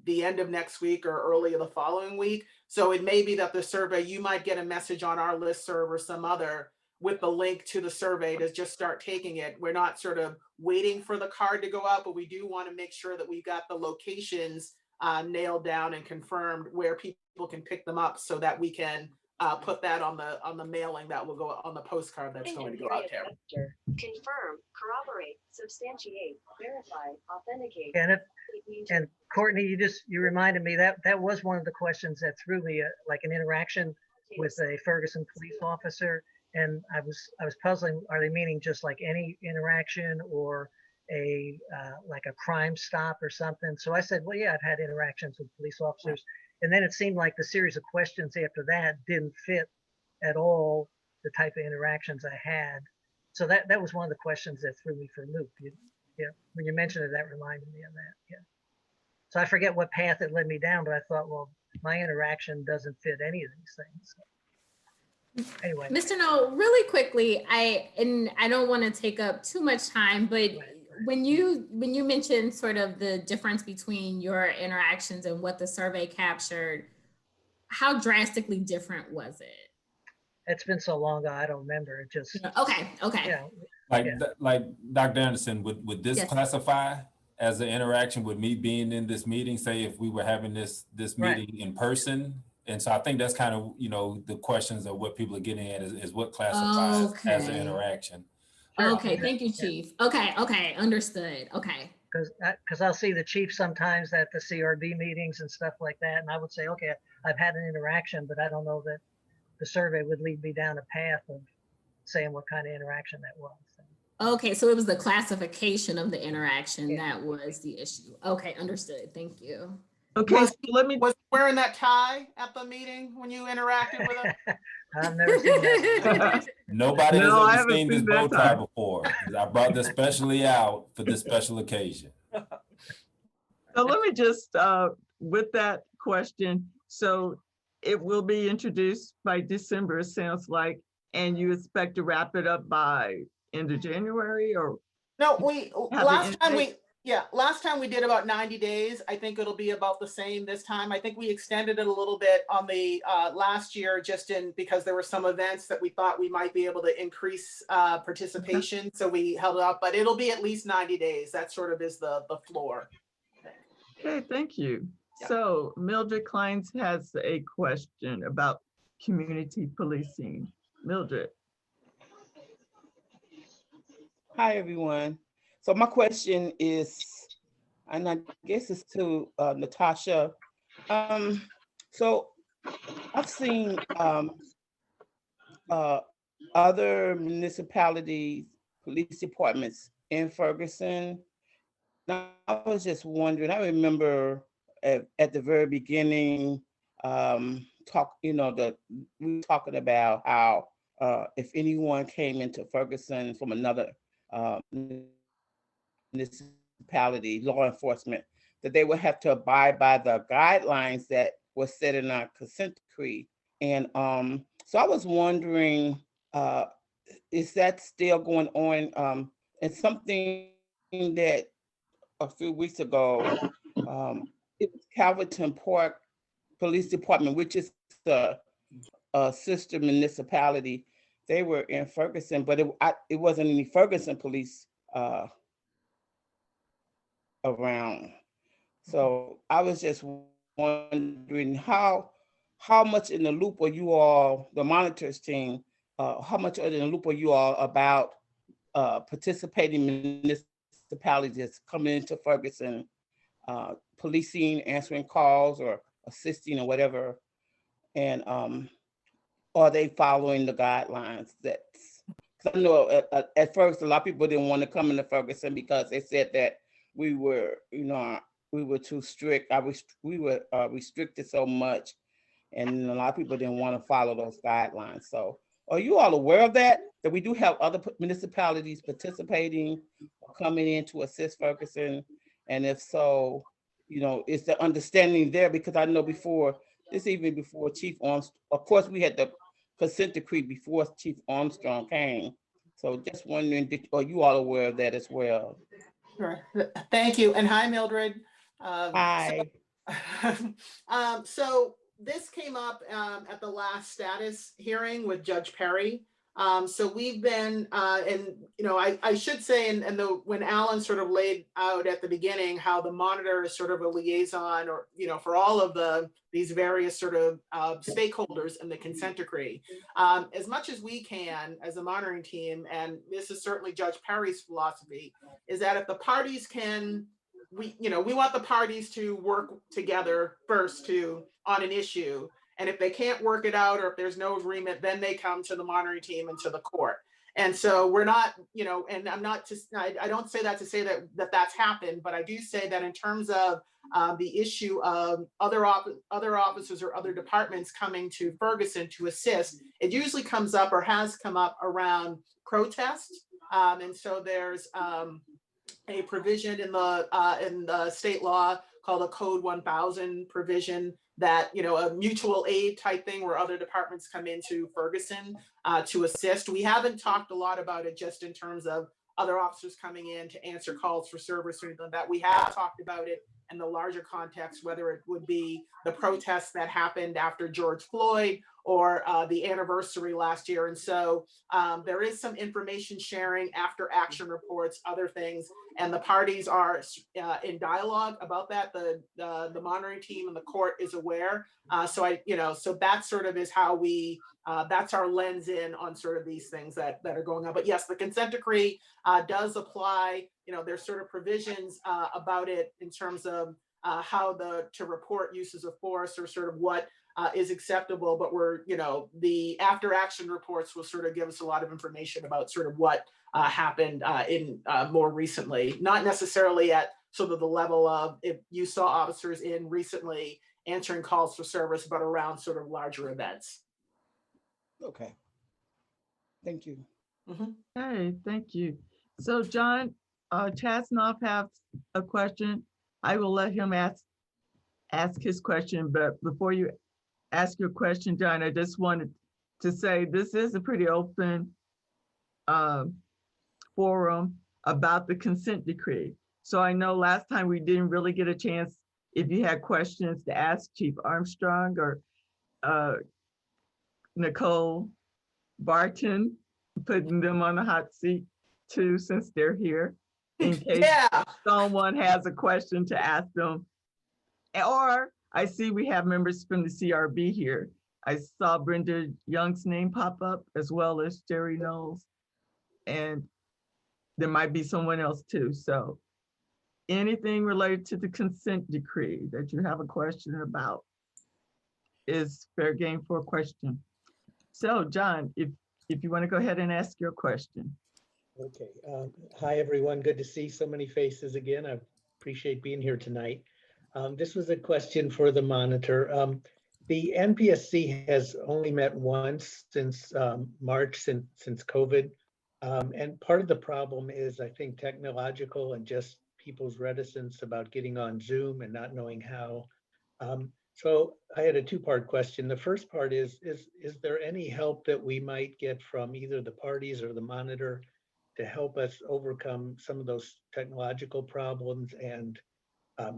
the end of next week or early the following week. So it may be that the survey, you might get a message on our listserv or some other with the link to the survey to just start taking it. We're not sort of waiting for the card to go out, but we do want to make sure that we've got the locations nailed down and confirmed where people can pick them up so that we can put that on the mailing that will go on the postcard that's going to go out there. Confirm, corroborate, substantiate, verify, authenticate. And Courtney, you reminded me that was one of the questions that threw me, like an interaction with a Ferguson police officer. And I was puzzling, are they meaning just like any interaction or like a crime stop or something? So I said, well, yeah, I've had interactions with police officers. And then it seemed like the series of questions after that didn't fit at all the type of interactions I had. So that was one of the questions that threw me for a loop. When you mentioned it, that reminded me of that. Yeah. So I forget what path it led me down, but I thought, well, my interaction doesn't fit any of these things. So. Anyway, Mr. Knoll, really quickly, I don't want to take up too much time, but when you mentioned sort of the difference between your interactions and what the survey captured, how drastically different was it? It's been so long ago, I don't remember. It just okay. Like Dr. Anderson, would this yes. classify as an interaction with me being in this meeting? Say if we were having this meeting in person. And so I think that's kind of, the questions of what people are getting at is what classifies as an interaction. Sure. Okay, thank you, Chief. Okay, understood. Okay. Because I'll see the chief sometimes at the CRB meetings and stuff like that. And I would say, okay, I've had an interaction, but I don't know that the survey would lead me down a path of saying what kind of interaction that was. Okay, so it was the classification of the interaction that was the issue. Okay, understood. Thank you. Okay, so was wearing that tie at the meeting when you interacted with him? I've never seen that. Nobody has ever seen this bow tie before. I brought this specially out for this special occasion. So let me just, with that question, so it will be introduced by December, it sounds like, and you expect to wrap it up by end of January or? No, last time we did about 90 days. I think it'll be about the same this time. I think we extended it a little bit on the last year because there were some events that we thought we might be able to increase participation. So we held it up, but it'll be at least 90 days. That sort of is the floor. Okay, thank you. Yeah. So Mildred Kleins has a question about community policing. Mildred. Hi, everyone. So my question is, and I guess it's to Natashia. So I've seen other municipalities, police departments in Ferguson. Now, I was just wondering, I remember at the very beginning, we were talking about how if anyone came into Ferguson from another municipality, law enforcement, that they would have to abide by the guidelines that was set in our consent decree. And so I was wondering, is that still going on? And something that a few weeks ago, it was Calverton Park Police Department, which is the sister municipality. They were in Ferguson, but it wasn't any Ferguson police around. So I was just wondering how much in the loop are you all, the monitors team, how much in the loop are you all about participating municipalities coming into Ferguson, policing, answering calls, or assisting or whatever, and are they following the guidelines? Because I know at first a lot of people didn't want to come into Ferguson because they said that we were, we were too strict. We were restricted so much, and a lot of people didn't want to follow those guidelines. So, are you all aware of that? That we do have other municipalities participating or coming in to assist Ferguson, and if so, is the understanding there? Because I know even before Chief Armstrong, of course, we had the consent decree before Chief Armstrong came. So, just wondering, are you all aware of that as well? Sure. Thank you. And hi, Mildred. Hi. So this came up at the last status hearing with Judge Perry. So we've been, and I should say, when Alan sort of laid out at the beginning how the monitor is sort of a liaison, or for all of these various sort of stakeholders in the consent decree, as much as we can as a monitoring team, and this is certainly Judge Perry's philosophy, is that if the parties can, we want the parties to work together first on an issue. And if they can't work it out, or if there's no agreement, then they come to the monitoring team and to the court. And so we're not, and I'm not just, I don't say that to say that that's happened, but I do say that in terms of the issue of other officers or other departments coming to Ferguson to assist, it usually comes up or has come up around protests. And so there's a provision in the state law called a Code 1000 provision that, a mutual aid type thing where other departments come into Ferguson to assist. We haven't talked a lot about it just in terms of other officers coming in to answer calls for service or anything like that. We have talked about it in the larger context, whether it would be the protests that happened after George Floyd or the anniversary last year. And so there is some information sharing, after action reports, other things, and the parties are in dialogue about that. The monitoring team and the court is aware. So that sort of is how we, that's our lens in on sort of these things that are going on. But yes, the consent decree does apply. There's sort of provisions about it in terms of how to report uses of force, or sort of what is acceptable, but the after action reports will sort of give us a lot of information about sort of what happened in more recently, not necessarily at sort of the level of if you saw officers in recently answering calls for service, but around sort of larger events. Okay. Thank you. Mm-hmm. Hey, thank you. So John Chasnoff has a question. I will let him ask his question, but before you ask your question, John, I just wanted to say this is a pretty open forum about the consent decree. So I know last time we didn't really get a chance, if you had questions, to ask Chief Armstrong or Nicole Barton, putting them on the hot seat too, since they're here, in case someone has a question to ask them. Or I see we have members from the CRB here. I saw Brenda Young's name pop up, as well as Jerry Knowles. And there might be someone else too. So anything related to the consent decree that you have a question about is fair game for a question. So John, if you want to go ahead and ask your question. Okay. Hi, everyone. Good to see so many faces again. I appreciate being here tonight. This was a question for the monitor. The NPSC has only met once since March, since COVID. And part of the problem is, I think, technological and just people's reticence about getting on Zoom and not knowing how. So I had a two-part question. The first part is there any help that we might get from either the parties or the monitor to help us overcome some of those technological problems and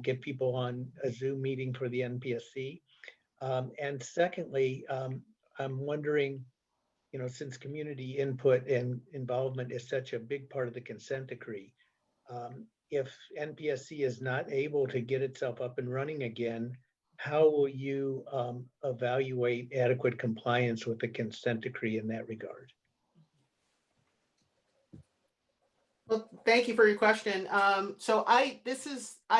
get people on a Zoom meeting for the NPSC? And secondly, I'm wondering, since community input and involvement is such a big part of the consent decree, if NPSC is not able to get itself up and running again, how will you evaluate adequate compliance with the consent decree in that regard? Well, thank you for your question. So I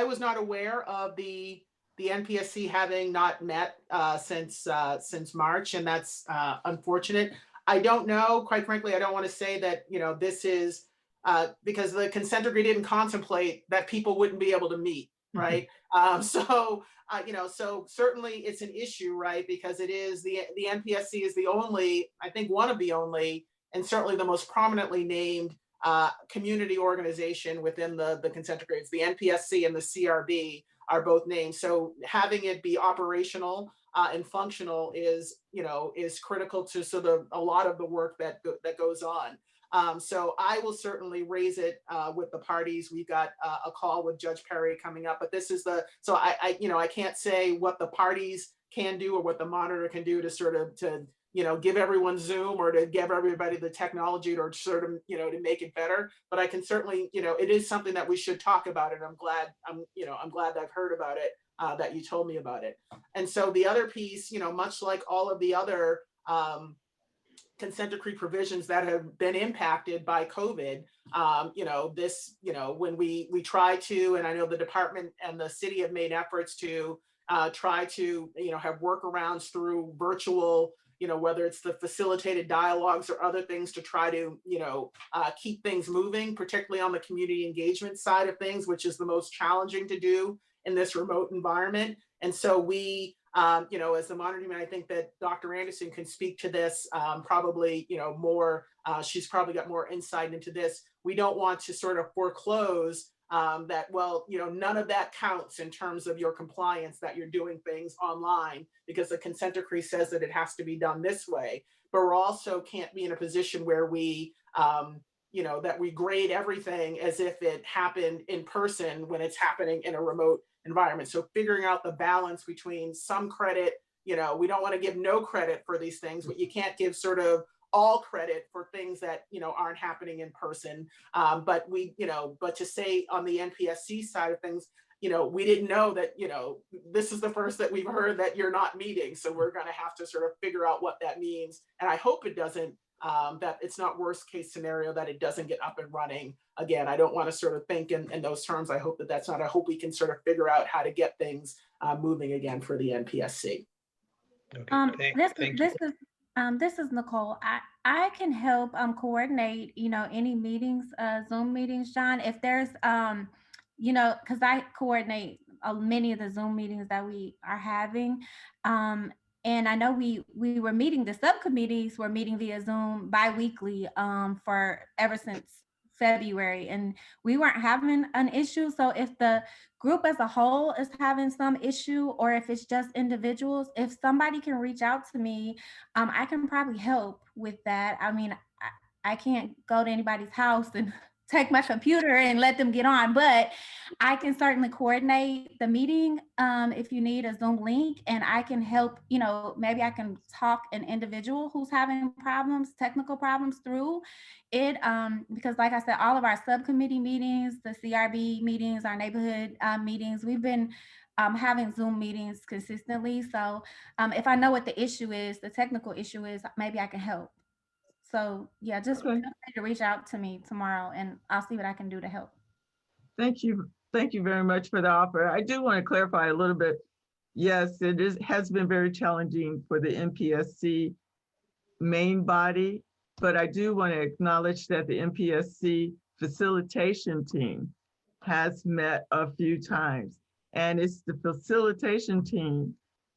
was not aware of the NPSC having not met since March, and that's unfortunate. I don't know, quite frankly, I don't want to say that, this is because the consent decree didn't contemplate that people wouldn't be able to meet, right? So certainly it's an issue, right? Because it is the NPSC is the only, I think one of the only, and certainly the most prominently named community organization within the consent decree. It's the NPSC and the CRB are both named. So having it be operational and functional is critical to sort of a lot of the work that goes on. So I will certainly raise it with the parties. We've got a call with Judge Perry coming up, but this is so I can't say what the parties can do or what the monitor can do to sort of give everyone Zoom or to give everybody the technology or sort of to make it better. But I can certainly it is something that we should talk about, and I'm glad that I've heard about it, that you told me about it. And so the other piece, much like all of the other consent decree provisions that have been impacted by COVID, when we try to, and I know the department and the city have made efforts to try to, have workarounds through virtual, whether it's the facilitated dialogues or other things to try to, keep things moving, particularly on the community engagement side of things, which is the most challenging to do in this remote environment. And so we, as the monitoring, I think that Dr. Anderson can speak to this probably, more, she's probably got more insight into this. We don't want to sort of foreclose that, well, none of that counts in terms of your compliance, that you're doing things online, because the consent decree says that it has to be done this way. But we're also can't be in a position where we, that we grade everything as if it happened in person when it's happening in a remote environment. So figuring out the balance between some credit, we don't want to give no credit for these things, but you can't give sort of all credit for things that aren't happening in person. But to say on the NPSC side of things, we didn't know that, this is the first that we've heard that you're not meeting. So we're going to have to sort of figure out what that means. And I hope it doesn't, that it's not worst case scenario that it doesn't get up and running again. I don't want to sort of think in those terms. I hope that's not, I hope we can sort of figure out how to get things moving again for the NPSC. Okay, This is Nicole. I can help coordinate, any meetings, Zoom meetings, John, if there's, because I coordinate many of the Zoom meetings that we are having. And I know we were meeting, the subcommittees were meeting via Zoom bi-weekly for ever since February, and we weren't having an issue. So if the group as a whole is having some issue, or if it's just individuals, if somebody can reach out to me, I can probably help with that. I mean, I can't go to anybody's house and take my computer and let them get on, but I can certainly coordinate the meeting if you need a Zoom link, and I can help, maybe I can talk an individual who's having problems, technical problems through it. Because like I said, all of our subcommittee meetings, the CRB meetings, our neighborhood meetings, we've been having Zoom meetings consistently. So if I know what the issue is, the technical issue is, maybe I can help. So yeah, just feel free to reach out to me tomorrow and I'll see what I can do to help. Thank you. Thank you very much for the offer. I do want to clarify a little bit. Yes, has been very challenging for the NPSC main body, but I do want to acknowledge that the NPSC facilitation team has met a few times, and it's the facilitation team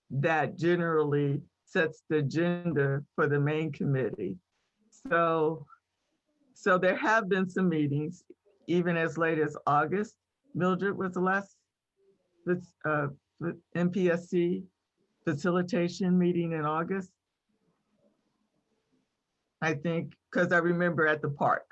that generally sets the agenda for the main committee. So there have been some meetings, even as late as August. Mildred was the last NPSC facilitation meeting in August. I think, because I remember at the park.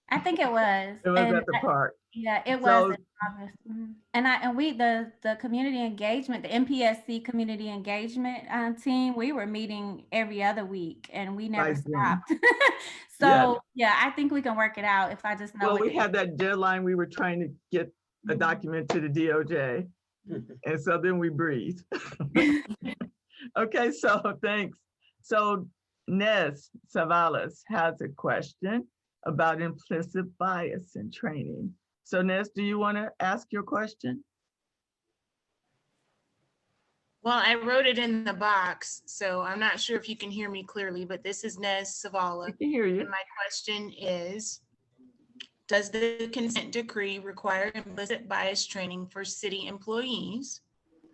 I think it was. It was at the park. Yeah, it So- was in August. Mhm. And we the community engagement, the MPSC community engagement team, we were meeting every other week and we never By Zoom. stopped. So Yeah. yeah, I think we can work it out if I just know. Well, what we to- had that deadline. We were trying to get a document to the DOJ. And so then we breathed. Okay, so thanks. So Nes Savalas has a question about implicit bias in training. So Nes, do you want to ask your question? Well, I wrote it in the box, so I'm not sure if you can hear me clearly, but this is Nes Savala. I can hear you. And my question is, does the consent decree require implicit bias training for city employees?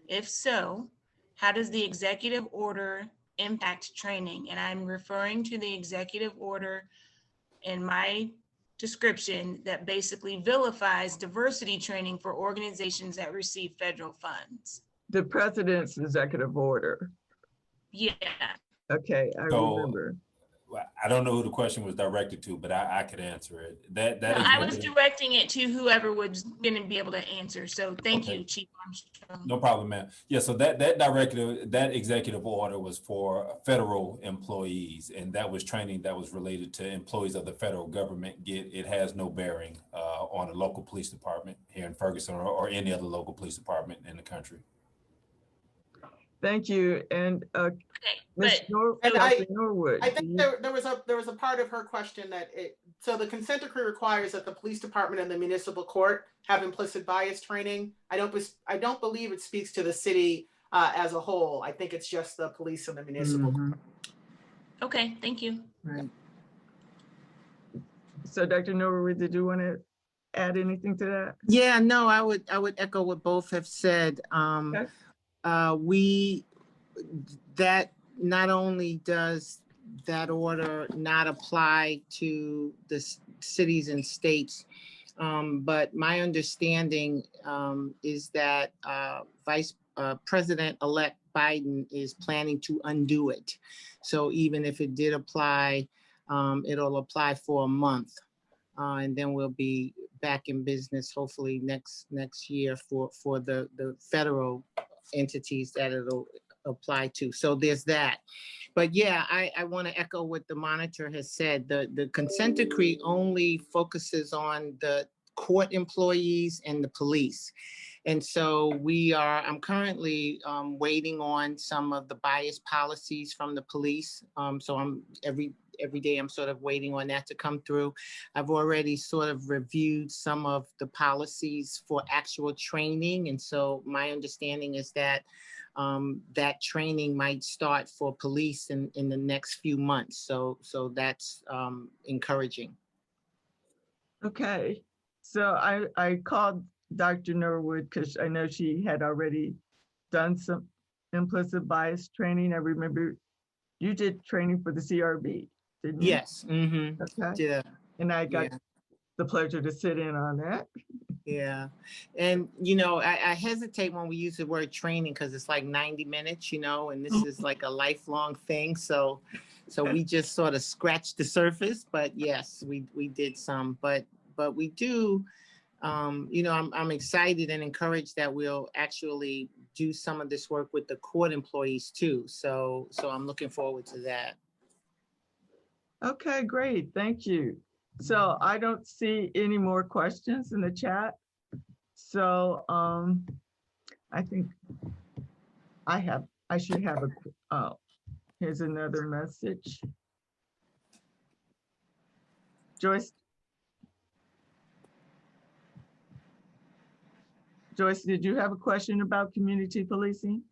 If so, how does the executive order impact training? And I'm referring to the executive order in my description that basically vilifies diversity training for organizations that receive federal funds. The president's executive order. Yeah. Okay, I So- remember. I don't know who the question was directed to, but I could answer it. That No, I was executive- directing it to whoever was going to be able to answer. So thank Okay. you, Chief Armstrong. No problem, man. Yeah, so that directive, that executive order was for federal employees, and that was training that was related to employees of the federal government. It has no bearing on a local police department here in Ferguson or any other local police department in the country. Thank you. And Ms. And Dr. Norwood. I think there was a part of her question that so the consent decree requires that the police department and the municipal court have implicit bias training. I don't believe it speaks to the city as a whole. I think it's just the police and the municipal. court. Okay, thank you. Right. So Dr. Norwood, did you want to add anything to that? Yeah, no, I would echo what both have said. Okay. That not only does that order not apply to the cities and states, but my understanding is that Vice President-elect Biden is planning to undo it. So even if it did apply, it'll apply for a month. And then we'll be back in business hopefully next year for the federal entities that it'll apply to. So there's that. But yeah, I want to echo what the monitor has said. The consent decree only focuses on the court employees and the police. And so I'm currently waiting on some of the bias policies from the police. So I'm every day I'm sort of waiting on that to come through. I've already sort of reviewed some of the policies for actual training. And so my understanding is that that training might start for police in the next few months. So that's encouraging. Okay, so I called Dr. Norwood because I know she had already done some implicit bias training. I remember you did training for the CRB, didn't you? Yes. Mm-hmm. Okay. Yeah. And I got the pleasure to sit in on that. Yeah. And, I hesitate when we use the word training because it's like 90 minutes, and this is like a lifelong thing. So we just sort of scratched the surface, but yes, we did some, but we do, I'm excited and encouraged that we'll actually do some of this work with the court employees too. So I'm looking forward to that. Okay, great. Thank you. So I don't see any more questions in the chat. So I think I should have here's another message. Joyce, did you have a question about community policing?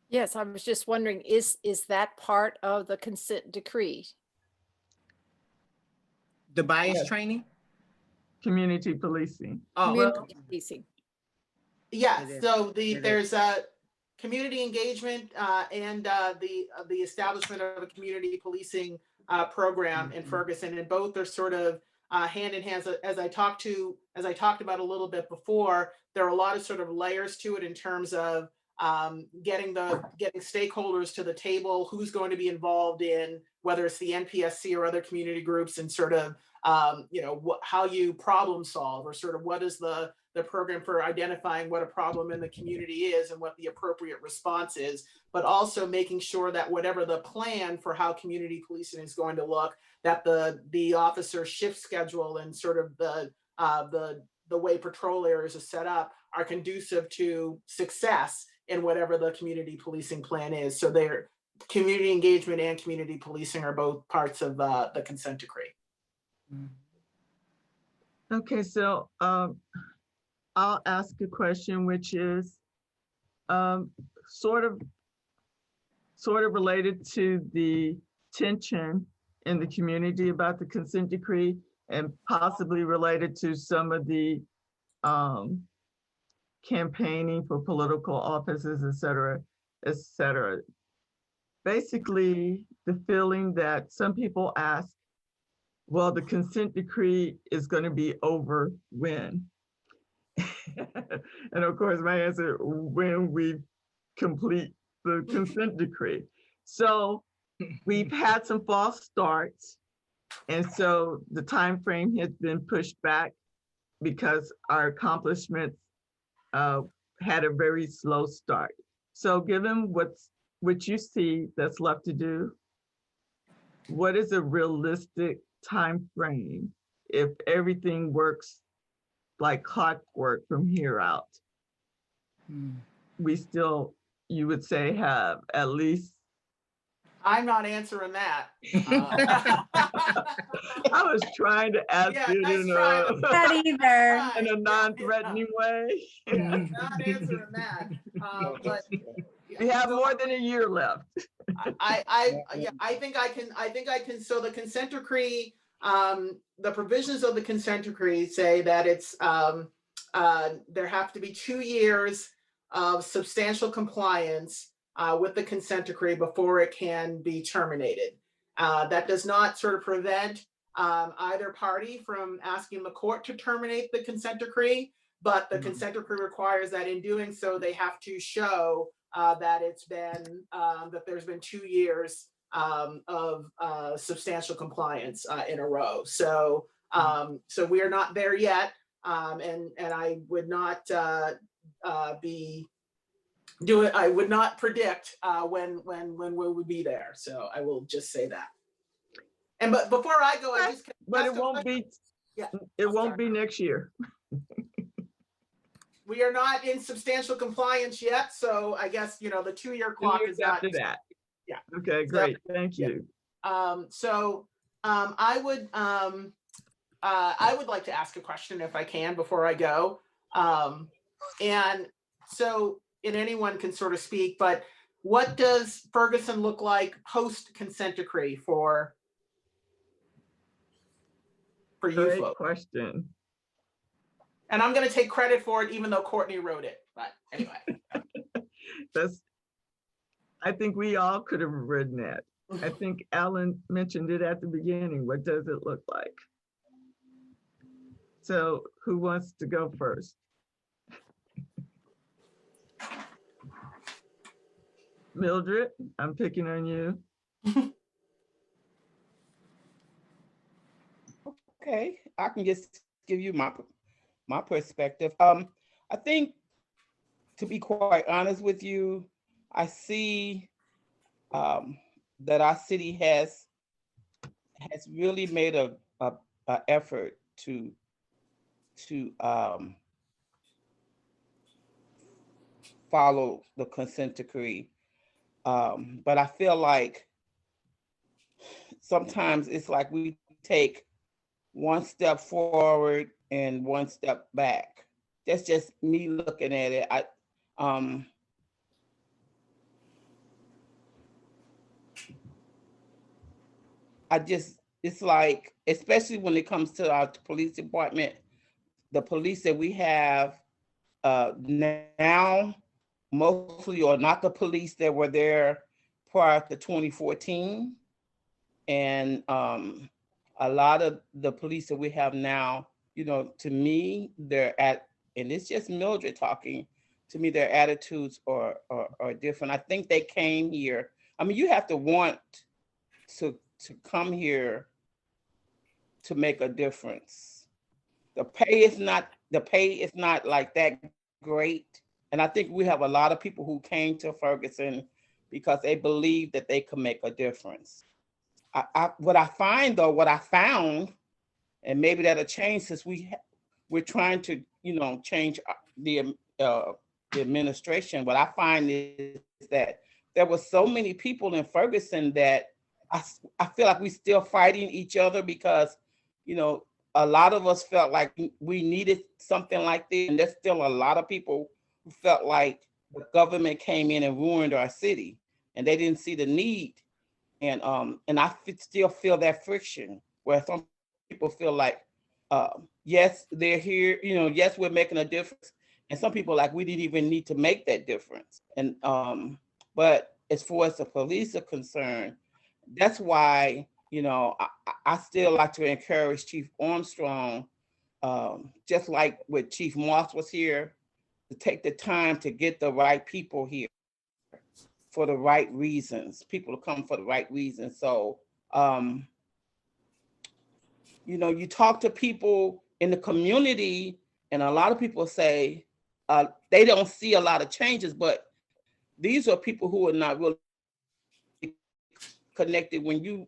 Yes, I was just wondering, is that part of the consent decree? The bias training? Community policing. Community policing. Yeah, so there's a community engagement and the establishment of a community policing program in Ferguson, and both are sort of hand in hand. As I talked about a little bit before, there are a lot of sort of layers to it in terms of getting stakeholders to the table, who's going to be involved in, whether it's the NPSC or other community groups, and sort of, how you problem solve, or sort of what is the program for identifying what a problem in the community is and what the appropriate response is, but also making sure that whatever the plan for how community policing is going to look, that the officer shift schedule and sort of the way patrol areas are set up are conducive to success in whatever the community policing plan is. So their community engagement and community policing are both parts of the consent decree. Okay, so I'll ask a question, which is sort of related to the tension in the community about the consent decree, and possibly related to some of the campaigning for political offices, et cetera, et cetera. Basically, the feeling that some people ask, well, the consent decree is going to be over when? And of course, my answer, when we complete the consent decree. So we've had some false starts. And so the time frame has been pushed back because our accomplishments had a very slow start. So given what you see that's left to do, what is a realistic time frame if everything works like clockwork from here out? We still, you would say, have at least. I'm not answering that. I was trying to ask it in a non-threatening way. Yeah, not answering that. But we have more than a year left. I think I can. So the consent decree, the provisions of the consent decree say that it's there have to be 2 years of substantial compliance with the consent decree before it can be terminated. That does not sort of prevent either party from asking the court to terminate the consent decree, but the consent decree requires that in doing so, they have to show that it's been, that there's been 2 years of substantial compliance in a row. So, so we are not there yet, and I would not I would not predict when we would be there. So I will just say that. And but before I go, I just but it won't be. Yeah, it won't be next year. We are not in substantial compliance yet, so I guess the 2-year clock is after that. Yeah. Okay, great. Thank you. So I would like to ask a question if I can before I go. And so, and anyone can sort of speak, but what does Ferguson look like post consent decree for you Great folks? Question. And I'm going to take credit for it, even though Courtney wrote it. But anyway, I think we all could have written that. I think Alan mentioned it at the beginning. What does it look like? So who wants to go first? Mildred, I'm picking on you. Okay, I can just give you my perspective. I think, to be quite honest with you, I see that our city has really made a effort to follow the consent decree. But I feel like sometimes it's like we take one step forward and one step back. That's just me looking at it. It's like, especially when it comes to our police department, the police that we have now, mostly are not the police that were there prior to 2014. And a lot of the police that we have now, to me, they're at, and it's just Mildred talking, to me, their attitudes are different. I think they came here. I mean, you have to want to come here to make a difference. The pay is not like that great. And I think we have a lot of people who came to Ferguson because they believe that they can make a difference. What I found, and maybe that'll change since we're trying to, change the administration. What I find is that there were so many people in Ferguson that I feel like we still fighting each other because, a lot of us felt like we needed something like this. And there's still a lot of people who felt like the government came in and ruined our city and they didn't see the need. And I still feel that friction where some people feel like, yes, they're here, yes, we're making a difference. And some people like, we didn't even need to make that difference. And, but as far as the police are concerned, that's why, I still like to encourage Chief Armstrong, just like when Chief Moss was here, to take the time to get the right people here for the right reasons. People to come for the right reasons. So, you talk to people in the community, and a lot of people say they don't see a lot of changes, but these are people who are not really connected. When you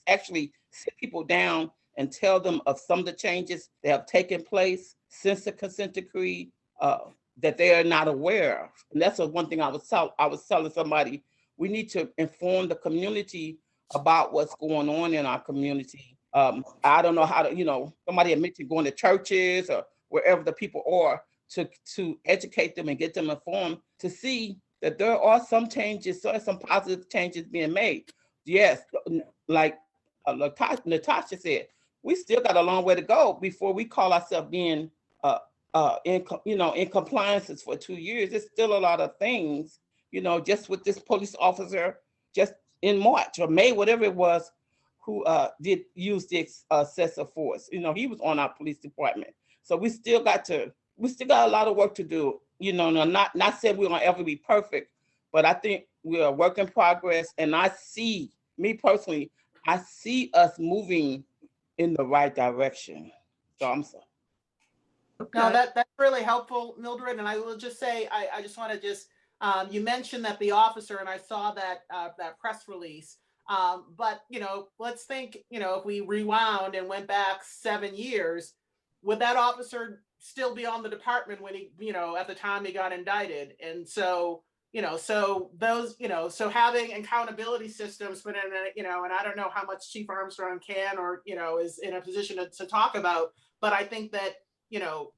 actually sit people down and tell them of some of the changes that have taken place since the consent decree that they are not aware of. And that's one thing I was telling somebody, we need to inform the community about what's going on in our community. I don't know how to, somebody had mentioned going to churches or wherever the people are to educate them and get them informed to see that there are some changes, some positive changes being made. Yes, like Natashia said, we still got a long way to go before we call ourselves being in compliances for 2 years. There's still a lot of things, just with this police officer just in March or May, whatever it was, who did use the excessive force. He was on our police department. So we still got a lot of work to do. Not saying we're gonna ever be perfect, but I think we're a work in progress. And I see, me personally, I see us moving in the right direction. So I'm sorry. No, that's really helpful, Mildred. And I will just say, I just want to you mentioned that the officer, and I saw that press release. But let's think, if we rewound and went back 7 years, would that officer still be on the department when he, at the time he got indicted? And so, so those, so having accountability systems, but and I don't know how much Chief Armstrong can or is in a position to talk about, but I think that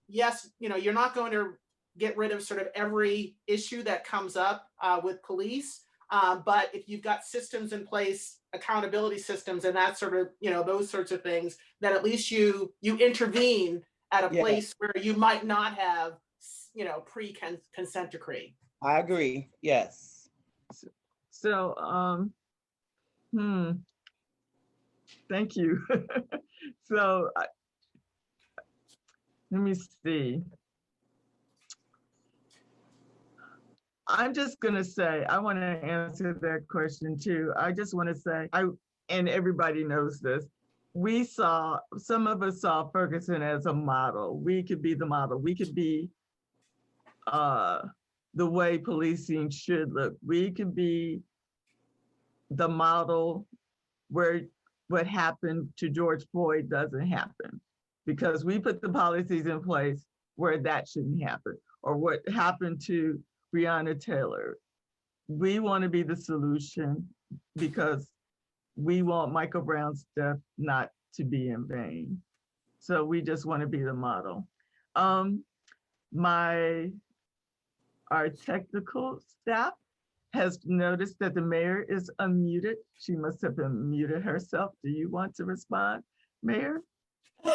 yes, you're not going to get rid of sort of every issue that comes up with police. But if you've got systems in place, accountability systems, and that sort of, those sorts of things, that at least you intervene at a place where you might not have, pre-consent decree. I agree. Yes. So, thank you. So, let me see. I'm just going to say, I want to answer that question too. I just want to say, and everybody knows this, some of us saw Ferguson as a model. We could be the model. We could be the way policing should look. We could be the model where what happened to George Floyd doesn't happen, because we put the policies in place where that shouldn't happen, or what happened to Breonna Taylor. We want to be the solution because we want Michael Brown's death not to be in vain. So we just want to be the model. Our technical staff has noticed that the mayor is unmuted. She must have been muted herself. Do you want to respond, Mayor? We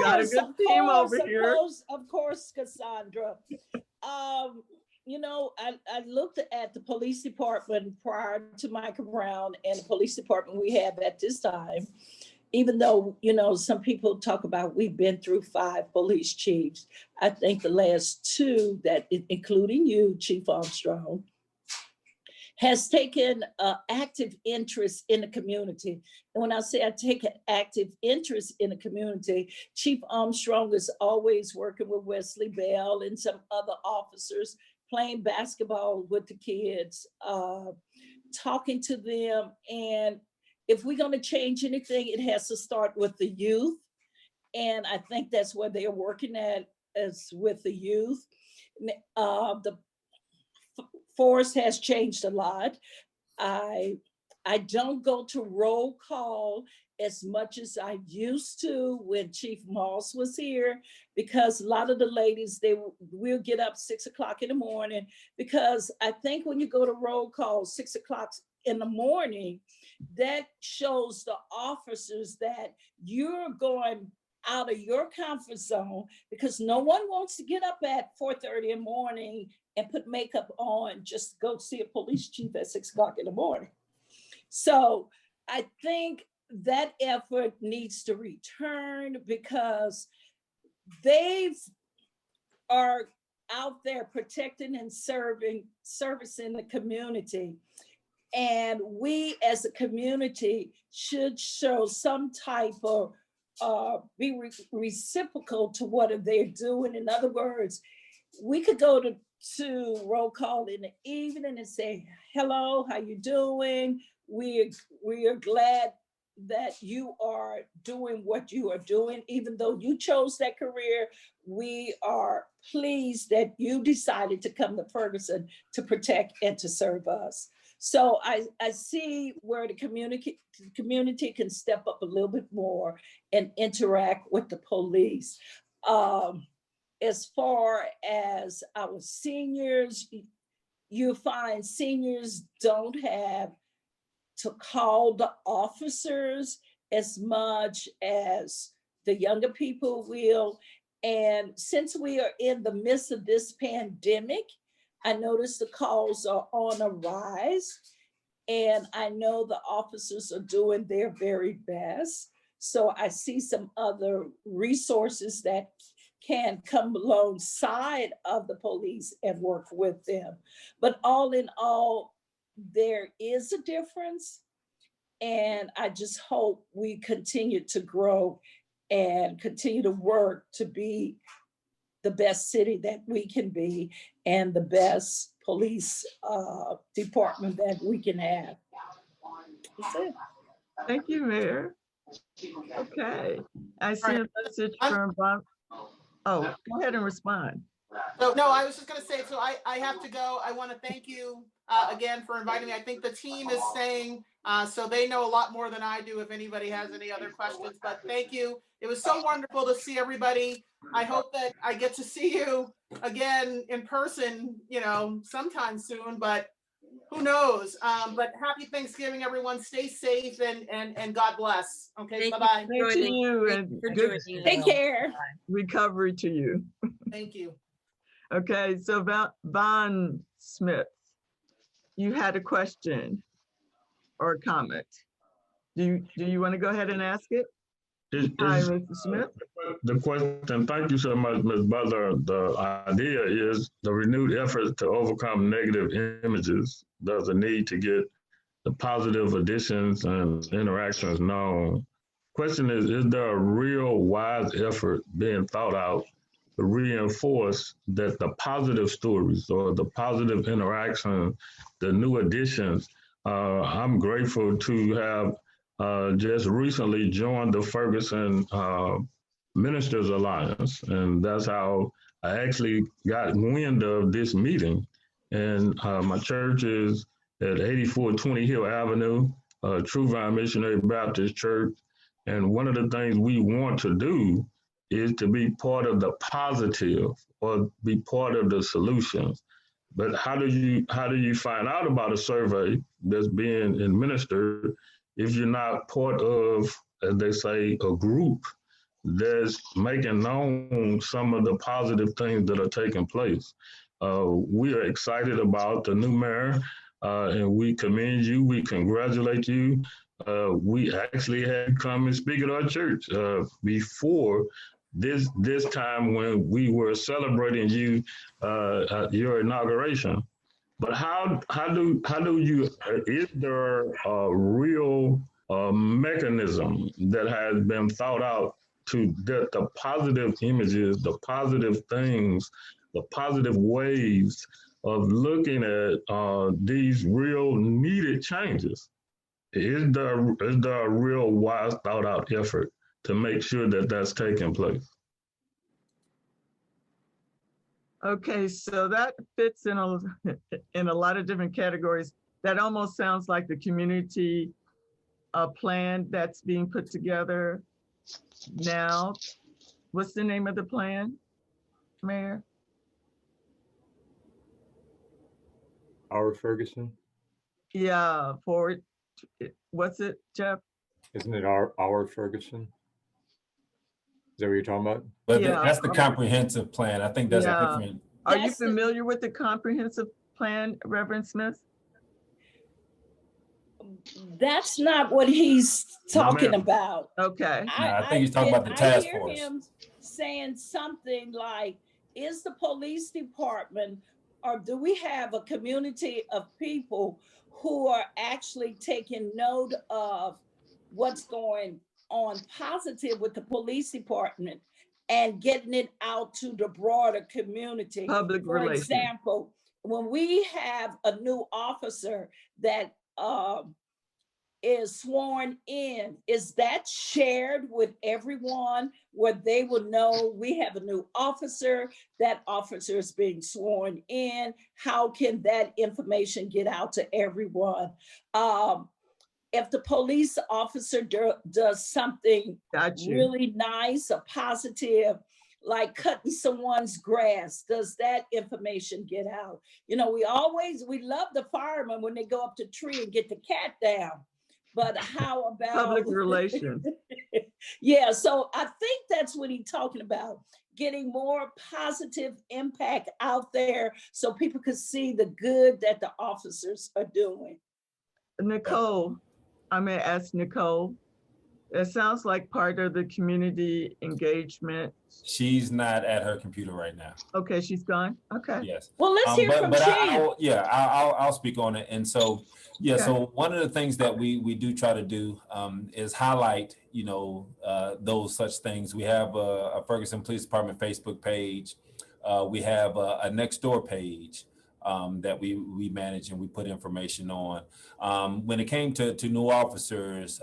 got a good team over here. Of course, Cassandra. I looked at the police department prior to Michael Brown and the police department we have at this time. even though, you know, some people talk about we've been through 5 police chiefs, I think the last 2, that including you, Chief Armstrong, has taken active interest in the community. And when I say I take an active interest in the community, Chief Armstrong is always working with Wesley Bell and some other officers, playing basketball with the kids, talking to them. And if we're going to change anything, it has to start with the youth. And I think that's where they're working at, is with the youth. The force has changed a lot. I don't go to roll call as much as I used to when Chief Moss was here, because a lot of the ladies, will get up 6 o'clock in the morning, because I think when you go to roll call 6 o'clock in the morning, that shows the officers that you're going out of your comfort zone, because no one wants to get up at 4:30 in the morning and put makeup on just to go see a police chief at 6 o'clock in the morning. So I think that effort needs to return, because they are out there protecting and servicing the community. And we as a community should show some type of, be reciprocal to what they're doing. In other words, we could go to roll call in the evening and say, hello, how you doing? We are glad that you are doing what you are doing. Even though you chose that career, we are pleased that you decided to come to Ferguson to protect and to serve us. So I see where the community can step up a little bit more and interact with the police. As far as our seniors, you find seniors don't have to call the officers as much as the younger people will. And since we are in the midst of this pandemic, I noticed the calls are on a rise, and I know the officers are doing their very best. So I see some other resources that can come alongside of the police and work with them. But all in all, there is a difference. And I just hope we continue to grow and continue to work to be the best city that we can be and the best police department that we can have. That's it. Thank you, Mayor. Okay, I see a message from Bob. Oh, go ahead and respond. So no, I was just gonna say, so I have to go. I wanna thank you again for inviting me. I think the team is staying, so they know a lot more than I do if anybody has any other questions, but thank you. It was so wonderful to see everybody. I hope that I get to see you again in person, you know, sometime soon, but who knows? But happy Thanksgiving, everyone. Stay safe and God bless. Okay, bye-bye. Thank you, and good Take care. recovery to you. Thank you. Okay, so Von Smith, you had a question or a comment. Do you want to go ahead and ask it? Hi, Mr. Smith. The question, thank you so much, Ms. Butler. The idea is the renewed effort to overcome negative images. There's a need to get the positive additions and interactions known. Question is there a real wise effort being thought out to reinforce that the positive stories or the positive interaction, the new additions? I'm grateful to have just recently joined the Ferguson Ministers Alliance, and that's how I actually got wind of this meeting. And my church is at 8420 Hill Avenue, True Vine Missionary Baptist Church. And one of the things we want to do is to be part of the positive or be part of the solutions. But how do you find out about a survey that's being administered if you're not part of, as they say, a group that's making known some of the positive things that are taking place? We are excited about the new mayor and we commend you. We congratulate you. We actually had you come and speak at our church before this time when we were celebrating you at your inauguration. But how do you, is there a real mechanism that has been thought out to get the positive images, the positive things, the positive ways of looking at these real needed changes? Is there a real wise thought out effort to make sure that that's taking place? Okay, so that fits in a lot of different categories. That almost sounds like the community plan that's being put together now. What's the name of the plan, Mayor? Howard Ferguson. Yeah, what's it, Jeff? Isn't it our Ferguson? Is that what you're talking about? But Yeah. that's the comprehensive plan. I think that's different. Are you familiar with the comprehensive plan, Reverend Smith? That's not what he's talking about. Okay. I think he's talking about the task I hear force. him saying something like, is the police department, or do we have a community of people who are actually taking note of what's going on positive with the police department and getting it out to the broader community? Public For relations. example, when we have a new officer that is sworn in, is that shared with everyone where they will know we have a new officer, that officer is being sworn in? How can that information get out to everyone? If the police officer does something really nice or positive, like cutting someone's grass, does that information get out? You know, we love the firemen when they go up the tree and get the cat down. But how about Public relations? Yeah, so I think that's what he's talking about, getting more positive impact out there so people can see the good that the officers are doing. Nicole, I may ask Nicole. It sounds like part of the community engagement. She's not at her computer right now. Okay, she's gone. Okay. Yes. Well, let's hear from Shan. I'll speak on it. And so, so one of the things that we do try to do is highlight, those such things. We have a Ferguson Police Department Facebook page. We have a Nextdoor page that we manage and we put information on. When it came to new officers,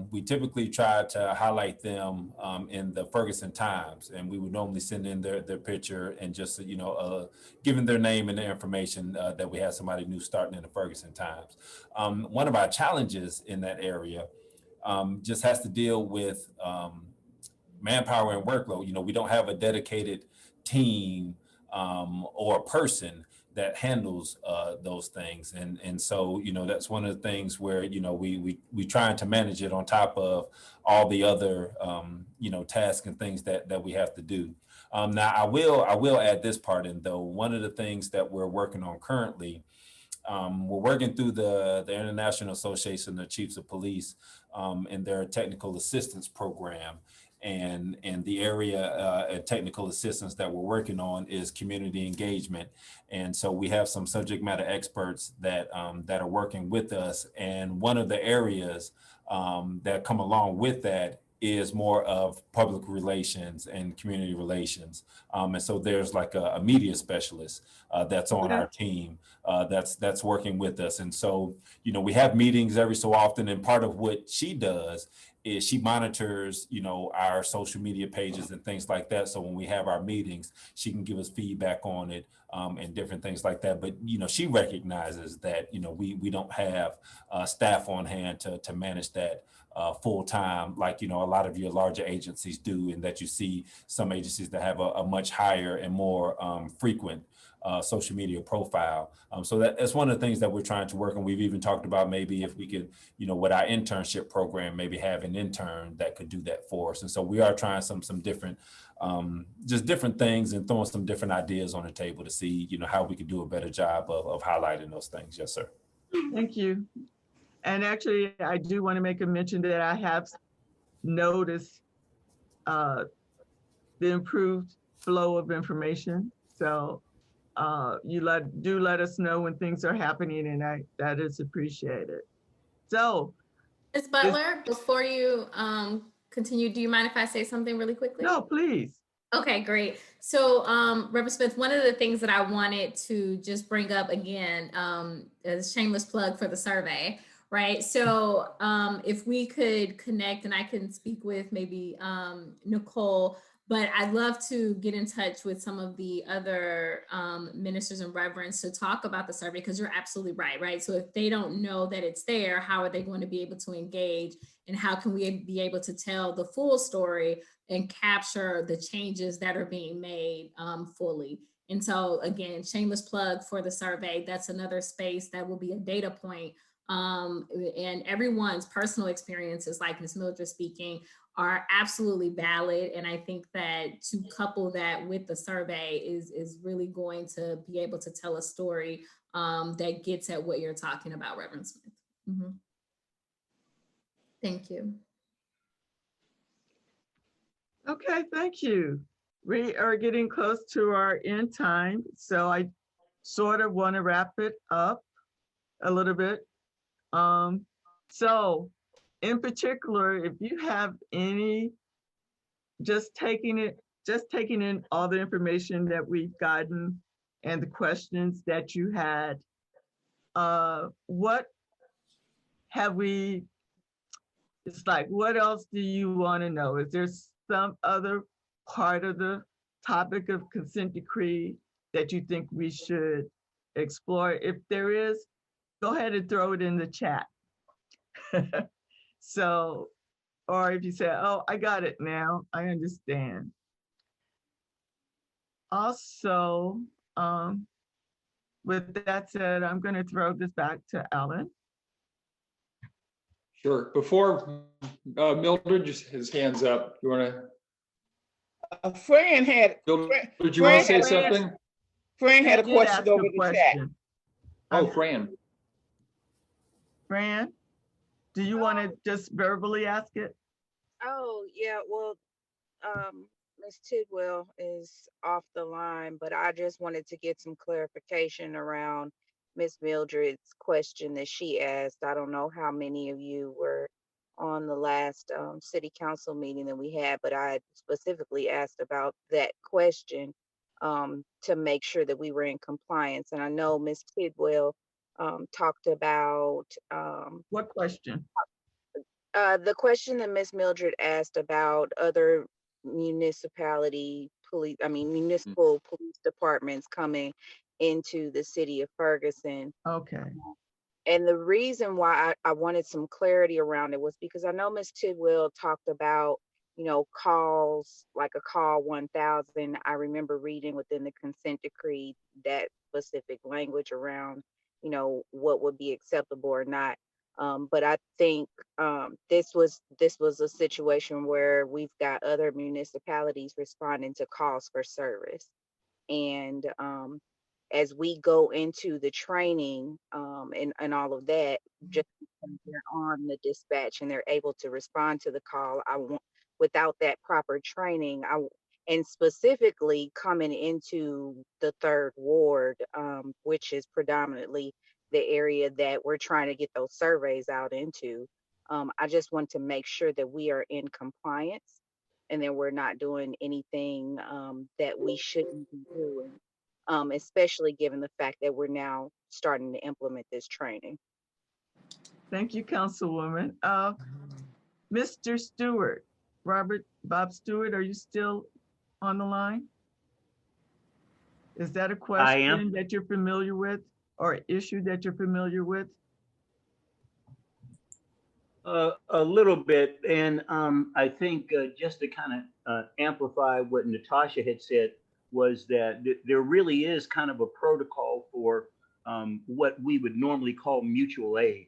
we typically try to highlight them in the Ferguson Times, and we would normally send in their picture and just, giving their name and their information that we have somebody new starting in the Ferguson Times. One of our challenges in that area just has to deal with manpower and workload. We don't have a dedicated team or a person that handles those things. And so, that's one of the things where, we trying to manage it on top of all the other, tasks and things that we have to do. Now, I will add this part in, though. One of the things that we're working on currently, we're working through the International Association of Chiefs of Police and their technical assistance program. And the area of technical assistance that we're working on is community engagement. And so we have some subject matter experts that are working with us. And one of the areas that come along with that is more of public relations and community relations. And so there's like a media specialist that's on our team that's working with us. And so, we have meetings every so often, and part of what she does is she monitors, our social media pages and things like that. So when we have our meetings, she can give us feedback on it and different things like that. But, she recognizes that, we don't have staff on hand to manage that full time, like, a lot of your larger agencies do, and that you see some agencies that have a much higher and more frequent social media profile. So that's one of the things that we're trying to work on. We've even talked about maybe if we could, with our internship program, maybe have an intern that could do that for us. And so we are trying some different, just different things and throwing some different ideas on the table to see, how we could do a better job of highlighting those things. Yes, sir. Thank you. And actually, I do want to make a mention that I have noticed the improved flow of information. So you do let us know when things are happening, and that is appreciated. So, Ms. Butler, before you continue, do you mind if I say something really quickly? No, please. Okay, great. So, Reverend Smith, one of the things that I wanted to just bring up again, is shameless plug for the survey, right? So, if we could connect, and I can speak with maybe Nicole, but I'd love to get in touch with some of the other ministers and reverends to talk about the survey, because you're absolutely right, right? So if they don't know that it's there, how are they going to be able to engage? And how can we be able to tell the full story and capture the changes that are being made fully? And so again, shameless plug for the survey. That's another space that will be a data point. And everyone's personal experiences, like Ms. Mildred speaking, are absolutely valid. And I think that to couple that with the survey is really going to be able to tell a story that gets at what you're talking about, Reverend Smith. Mm-hmm. Thank you. Okay, thank you. We are getting close to our end time, so I sort of want to wrap it up a little bit. So in particular, if you have any, just taking in all the information that we've gotten and the questions that you had, what have we, it's like, what else do you want to know? Is there some other part of the topic of consent decree that you think we should explore? If there is, go ahead and throw it in the chat. So, or if you say, oh, I got it now, I understand. Also, with that said, I'm going to throw this back to Alan. Sure. Before Mildred, just his hands up. You want to? Fran had. Mildred, did you want to say something? Fran had a question over the chat. Oh, Fran. Fran, do you want to just verbally ask it? Oh, yeah. Well, Ms. Tidwell is off the line, but I just wanted to get some clarification around Ms. Mildred's question that she asked. I don't know how many of you were on the last city council meeting that we had, but I specifically asked about that question to make sure that we were in compliance. And I know Ms. Tidwell talked about what question? The question that Ms. Mildred asked about other municipal police departments coming into the city of Ferguson. Okay. And the reason why I wanted some clarity around it was because I know Ms. Tidwell talked about, calls, like a call 1000. I remember reading within the consent decree that specific language around, what would be acceptable or not. But I think this was a situation where we've got other municipalities responding to calls for service. And as we go into the training and all of that, just because they're on the dispatch and they're able to respond to the call, without that proper training, and specifically coming into the 3rd Ward, which is predominantly the area that we're trying to get those surveys out into. I just want to make sure that we are in compliance and that we're not doing anything that we shouldn't be doing, especially given the fact that we're now starting to implement this training. Thank you, Councilwoman. Mr. Stewart, Bob Stewart, are you still on the line? Is that a question that you're familiar with or issue that you're familiar with? A little bit, and I think just to kind of amplify what Natashia had said was that there really is kind of a protocol for what we would normally call mutual aid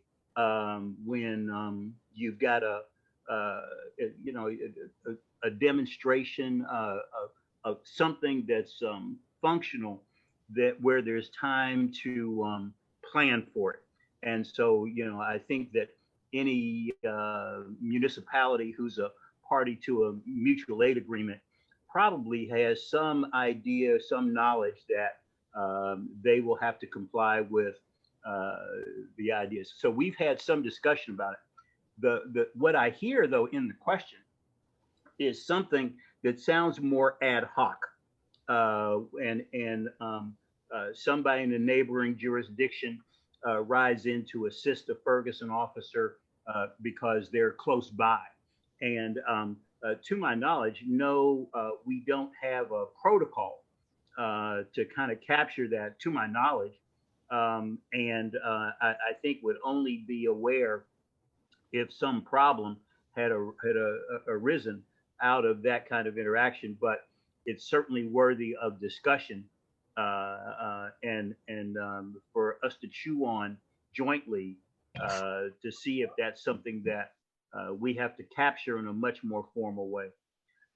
when you've got a demonstration of something that's functional, that where there's time to plan for it. And so, you know, I think that any municipality who's a party to a mutual aid agreement probably has some idea, some knowledge that they will have to comply with the ideas. So we've had some discussion about it. What I hear though in the question is something that sounds more ad hoc, and somebody in a neighboring jurisdiction rides in to assist a Ferguson officer because they're close by. And to my knowledge, no, we don't have a protocol to kind of capture that, to my knowledge. And I think would only be aware if some problem had arisen out of that kind of interaction. But it's certainly worthy of discussion and for us to chew on jointly to see if that's something that we have to capture in a much more formal way.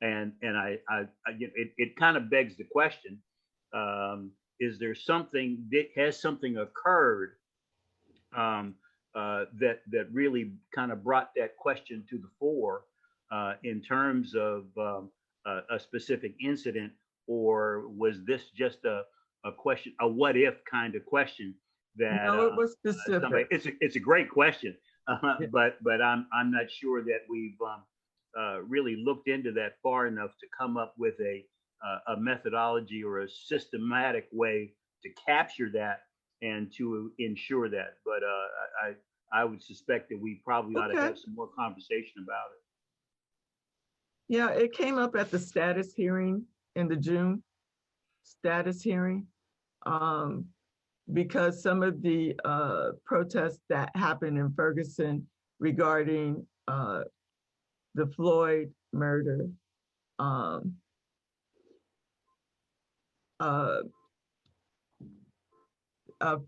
And it kind of begs the question: is there something has something occurred that really kind of brought that question to the fore in terms of a specific incident, or was this just a question, a what if kind of question? That no, it was specific. It's a great question, but I'm not sure that we've really looked into that far enough to come up with a methodology or a systematic way to capture that and to ensure that. But I would suspect that we probably ought to have some more conversation about it. Yeah, it came up at the status hearing in the June status hearing, because some of the protests that happened in Ferguson regarding the Floyd murder,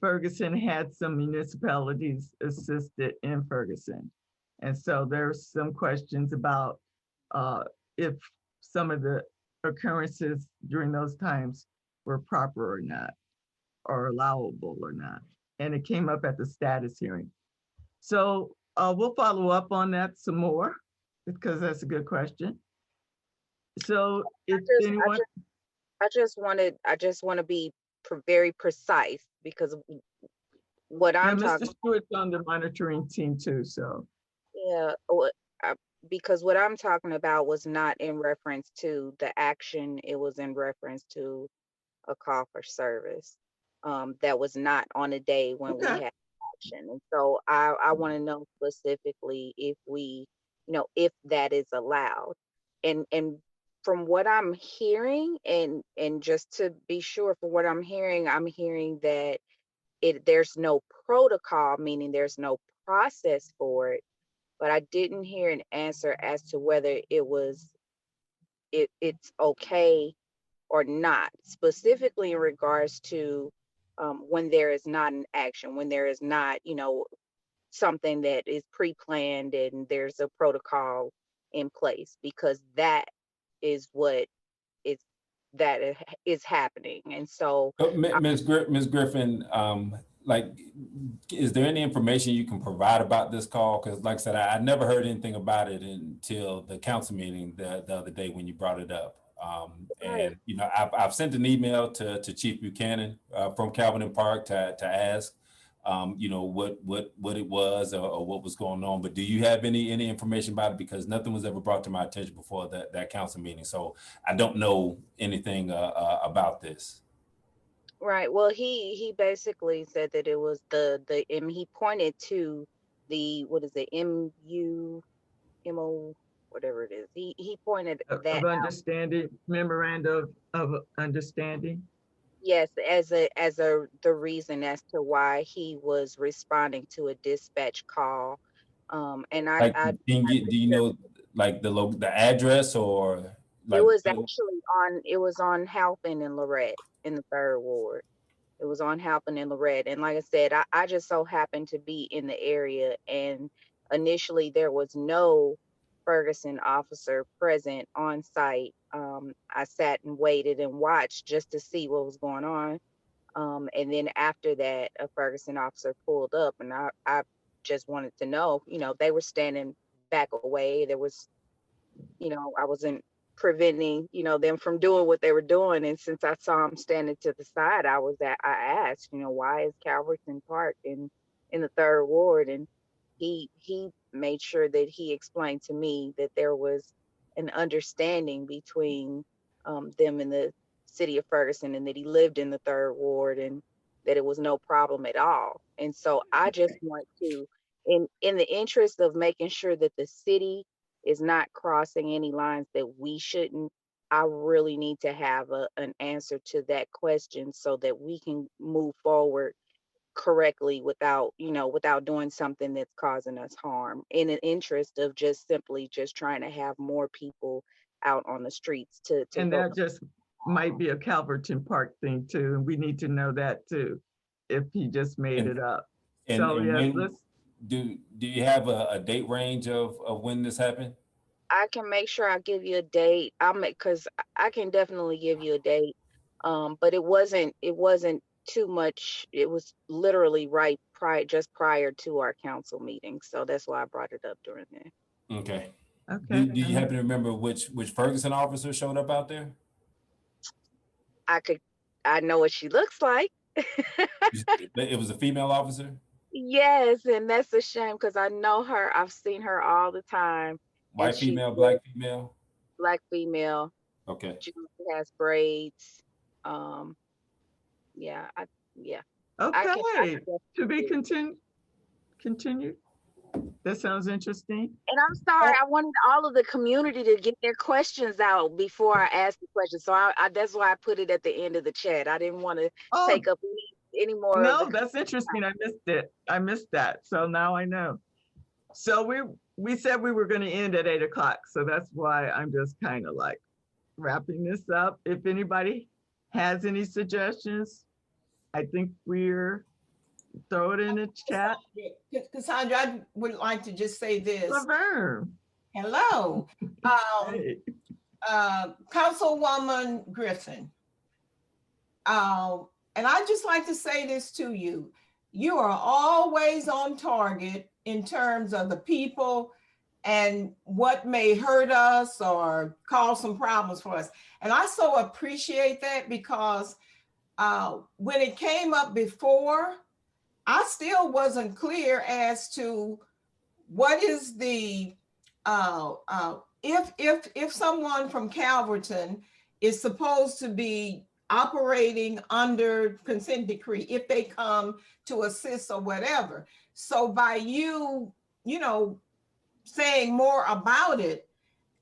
Ferguson had some municipalities assisted in Ferguson. And so there's some questions about if some of the occurrences during those times were proper or not, or allowable or not. And it came up at the status hearing. So we'll follow up on that some more because that's a good question. So if anyone... I just want to be very precise because what I'm talking. Mr. Stewart's on the monitoring team too, so. Yeah, because what I'm talking about was not in reference to the action. It was in reference to a call for service that was not on a day when we had action. And so I want to know specifically if we, if that is allowed. And from what I'm hearing, and just to be sure, for what I'm hearing that there's no protocol, meaning there's no process for it, but I didn't hear an answer as to whether it's okay or not, specifically in regards to when there is not an action, when there is not, something that is pre-planned and there's a protocol in place, because that is what is happening. And so Ms. Griffin, is there any information you can provide about this call? Because like I said, I never heard anything about it until the council meeting the other day when you brought it up. And I've sent an email to Chief Buchanan from Calvin and Park to ask what it was or what was going on. But do you have any information about it? Because nothing was ever brought to my attention before that council meeting. So I don't know anything about this. Right. Well, he basically said that it was he pointed to the, what is it, MO, whatever it is. He pointed that of understanding, memorandum of understanding. Yes, as the reason as to why he was responding to a dispatch call. And do you know like the address, or like, it was actually on Halpin and Lorette in the 3rd Ward. It was on Halpin and Lorette. And like I said, I just so happened to be in the area, and initially there was no Ferguson officer present on site. I sat and waited and watched just to see what was going on. And then after that, a Ferguson officer pulled up, and I just wanted to know, they were standing back away. There was, I wasn't preventing, them from doing what they were doing. And since I saw him standing to the side, I asked, why is Calverton parked in the 3rd Ward? And he made sure that he explained to me that there was an understanding between them and the city of Ferguson, and that he lived in the 3rd Ward, and that it was no problem at all. And so I just want to, in the interest of making sure that the city is not crossing any lines that we shouldn't, I really need to have an answer to that question so that we can move forward correctly without doing something that's causing us harm, in an interest of just simply trying to have more people out on the streets to And help. that just might be a Calverton Park thing too, and we need to know that too, if he just made it up. So yes, do you have a date range of when this happened? I can make sure I give you a date. Because I can definitely give you a date. But it wasn't too much. It was literally just prior to our council meeting. So that's why I brought it up during there. Okay. Okay. Do you happen to remember which Ferguson officer showed up out there? I know what she looks like. It was a female officer? Yes, and that's a shame because I know her. I've seen her all the time. White female, black female? Black female. Okay. She has braids. Yeah. Okay. To be continued. That sounds interesting. And I'm sorry, I wanted all of the community to get their questions out before I asked the question. So that's why I put it at the end of the chat. I didn't want to take up any more. No, that's interesting. I missed that. So now I know. So we said we were going to end at 8 o'clock. So that's why I'm just kind of like wrapping this up. If anybody has any suggestions, I think we're throw it in the chat. Cassandra, I would like to just say this. Laverne. Hello. Councilwoman Griffin. And I just like to say this to you. You are always on target in terms of the people and what may hurt us or cause some problems for us. And I so appreciate that because when it came up before, I still wasn't clear as to what is the, if someone from Calverton is supposed to be operating under consent decree, if they come to assist or whatever. So by you saying more about it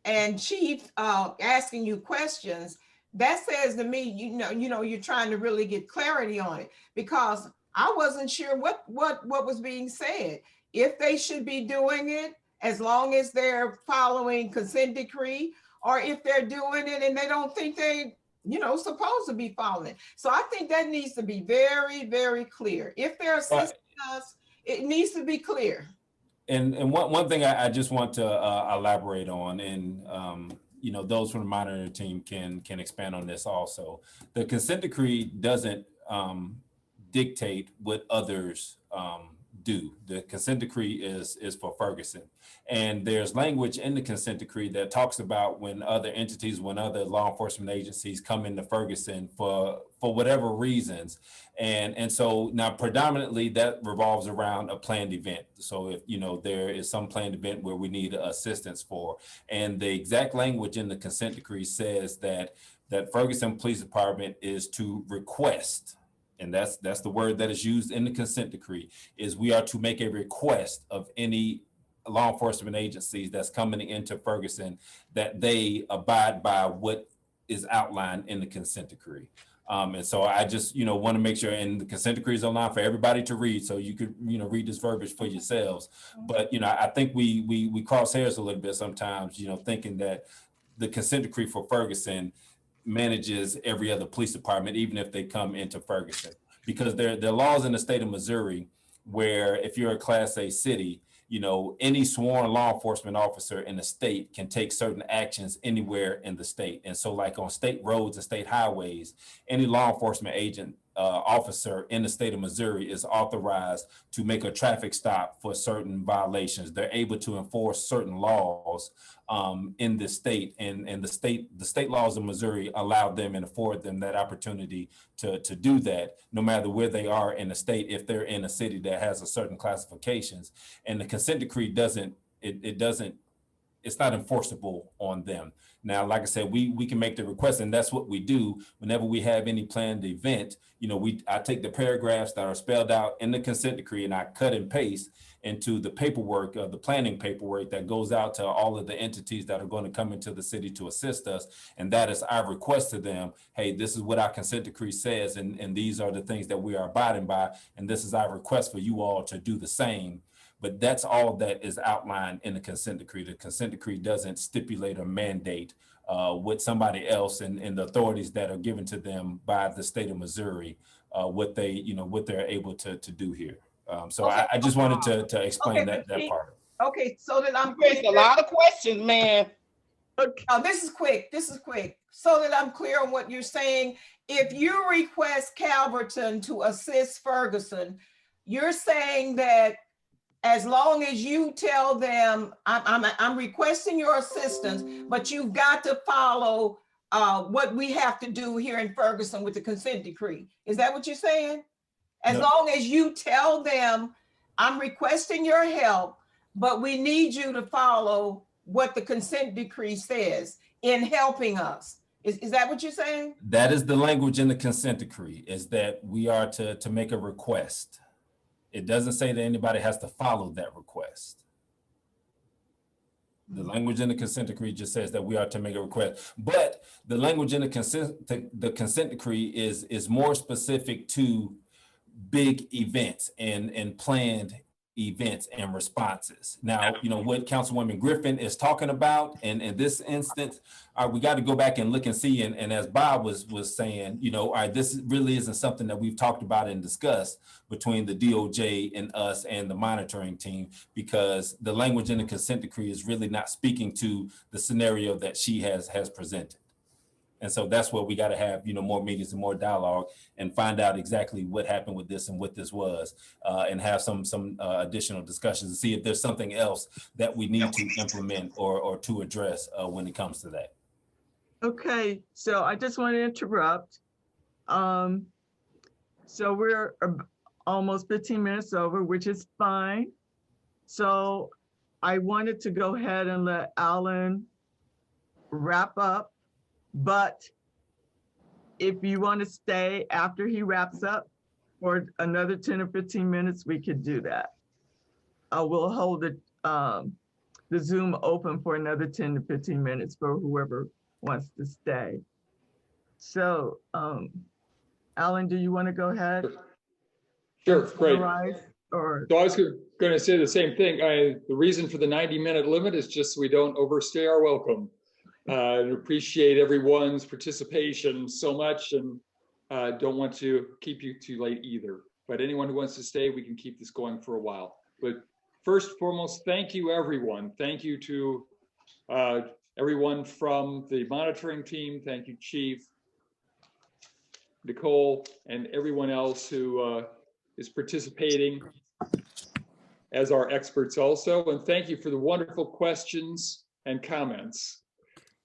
and Chief asking you questions, that says to me, you're trying to really get clarity on it, because I wasn't sure what was being said. If they should be doing it as long as they're following consent decree, or if they're doing it and they don't think they, supposed to be following it. So I think that needs to be very, very clear. If they're assisting us, it needs to be clear. And one thing I just want to elaborate on, and those from the monitoring team can expand on this also. The consent decree doesn't dictate what others do. The consent decree is for Ferguson. And there's language in the consent decree that talks about when other entities, when other law enforcement agencies come into Ferguson for whatever reasons. And so now predominantly that revolves around a planned event. So if, there is some planned event where we need assistance for, and the exact language in the consent decree says that Ferguson Police Department is to request, and that's the word that is used in the consent decree, is we are to make a request of any law enforcement agencies that's coming into Ferguson that they abide by what is outlined in the consent decree. And so I just, want to make sure, and the consent decree is online for everybody to read, so you could, read this verbiage for yourselves. But, I think we cross hairs a little bit sometimes, thinking that the consent decree for Ferguson manages every other police department, even if they come into Ferguson, because there are laws in the state of Missouri where if you're a Class A city, any sworn law enforcement officer in the state can take certain actions anywhere in the state. And so like on state roads and state highways, any law enforcement officer in the state of Missouri is authorized to make a traffic stop for certain violations. They're able to enforce certain laws in the state, and the state laws of Missouri allow them and afford them that opportunity to do that, no matter where they are in the state, if they're in a city that has a certain classifications. And the consent decree it's not enforceable on them. Now, like I said, we can make the request, and that's what we do whenever we have any planned event. You know, I take the paragraphs that are spelled out in the consent decree and I cut and paste into the paperwork, the planning paperwork that goes out to all of the entities that are going to come into the city to assist us. And that is our request to them. Hey, this is what our consent decree says, and these are the things that we are abiding by. And this is our request for you all to do the same. But that's all that is outlined in the consent decree. The consent decree doesn't stipulate or mandate what somebody else and the authorities that are given to them by the state of Missouri, what they're able to do here. So Okay. I just wanted to explain Okay, that part. Okay, so that I'm There's a lot of questions, man. Okay. Oh, this is quick. So that I'm clear on what you're saying, if you request Calverton to assist Ferguson, you're saying that as long as you tell them, I'm requesting your assistance, but you've got to follow what we have to do here in Ferguson with the consent decree. Is that what you're saying? As long as you tell them, I'm requesting your help, but we need you to follow what the consent decree says in helping us. Is that what you're saying? That is the language in the consent decree, is that we are to make a request. It doesn't say that anybody has to follow that request. The language in the consent decree just says that we are to make a request. But the language in the consent decree is more specific to big events and planned events and responses. Now, you know, what Councilwoman Griffin is talking about, and in this instance, we got to go back and look and see. And as Bob was saying, you know, this really isn't something that we've talked about and discussed between the DOJ and us and the monitoring team, because the language in the consent decree is really not speaking to the scenario that she has presented. And so that's where we got to have, you know, more meetings and more dialogue and find out exactly what happened with this and what this was, and have some additional discussions to see if there's something else that we need to implement or to address when it comes to that. Okay, so I just want to interrupt. So we're almost 15 minutes over, which is fine. So I wanted to go ahead and let Alan wrap up. But if you want to stay after he wraps up for another 10 or 15 minutes, we could do that. We'll hold the Zoom open for another 10 to 15 minutes for whoever wants to stay. So, Alan, do you want to go ahead? Sure, great. Or... So I was going to say the same thing. The reason for the 90-minute limit is just so we don't overstay our welcome. And appreciate everyone's participation so much, and don't want to keep you too late either. But anyone who wants to stay, we can keep this going for a while. But first and foremost, thank you, everyone. Thank you to everyone from the monitoring team. Thank you, Chief, Nicole, and everyone else who is participating as our experts also. And thank you for the wonderful questions and comments.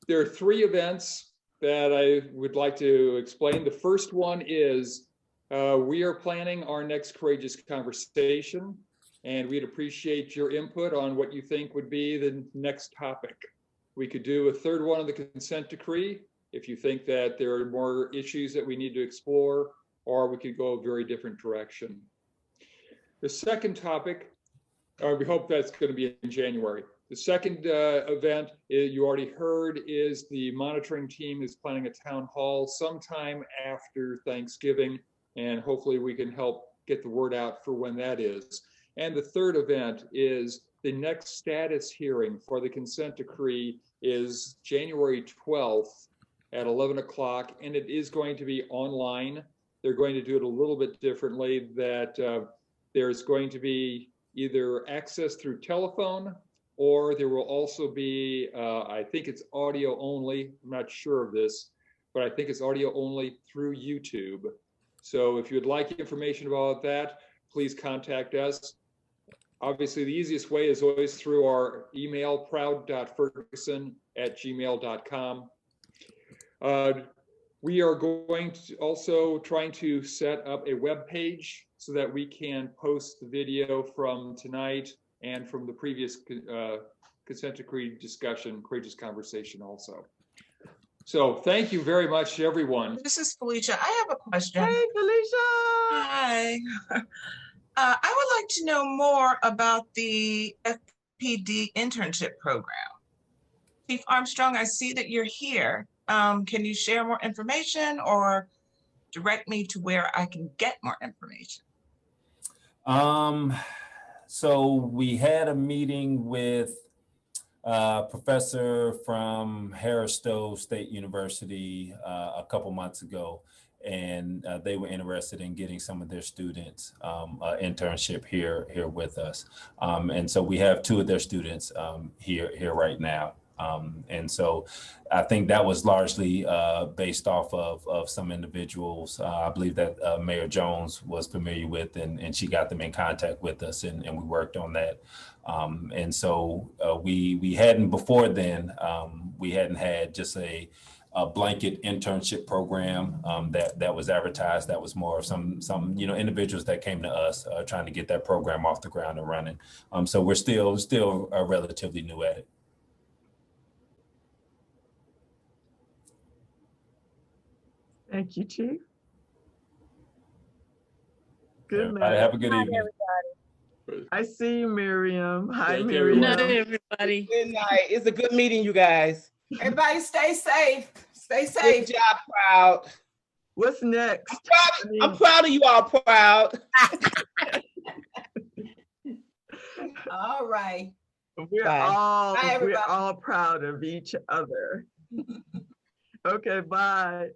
There are 3 events that I would like to explain. The first one is we are planning our next Courageous Conversation, and we'd appreciate your input on what you think would be the next topic. We could do a 3rd one on the consent decree if you think that there are more issues that we need to explore, or we could go a very different direction. The second topic, we hope that's going to be in January. The second event you already heard is the monitoring team is planning a town hall sometime after Thanksgiving, and hopefully we can help get the word out for when that is. And the 3rd event is the next status hearing for the consent decree is January 12th at 11 o'clock, and it is going to be online. They're going to do it a little bit differently, that there's going to be either access through telephone, or there will also be, I think it's audio only, I'm not sure of this, but I think it's audio only through YouTube. So if you'd like information about that, please contact us. Obviously, the easiest way is always through our email, proud.ferguson@gmail.com. We are going to also trying to set up a web page so that we can post the video from tonight and from the previous consent decree discussion, courageous conversation also. So thank you very much, everyone. This is Felicia. I have a question. Hey, Felicia. Hi. I would like to know more about the FPD internship program. Chief Armstrong, I see that you're here. Can you share more information or direct me to where I can get more information? So we had a meeting with a professor from Harris Stowe State University a couple months ago, and they were interested in getting some of their students internship here with us. And so we have 2 of their students here right now. And so I think that was largely based off of some individuals I believe that Mayor Jones was familiar with, and she got them in contact with us, and we worked on that. And so we hadn't before then, we hadn't had just a blanket internship program that was advertised. That was more of some individuals that came to us trying to get that program off the ground and running. So we're still relatively new at it. Thank you, Chief. Good night. Have a good evening. Everybody. I see you, Miriam. Hi, Thank Miriam. Good night, everybody. Good night. It's a good meeting, you guys. Everybody stay safe. Stay safe. Good job, Proud. What's next? I'm proud of you all, Proud. All right. We're all proud of each other. Okay, bye.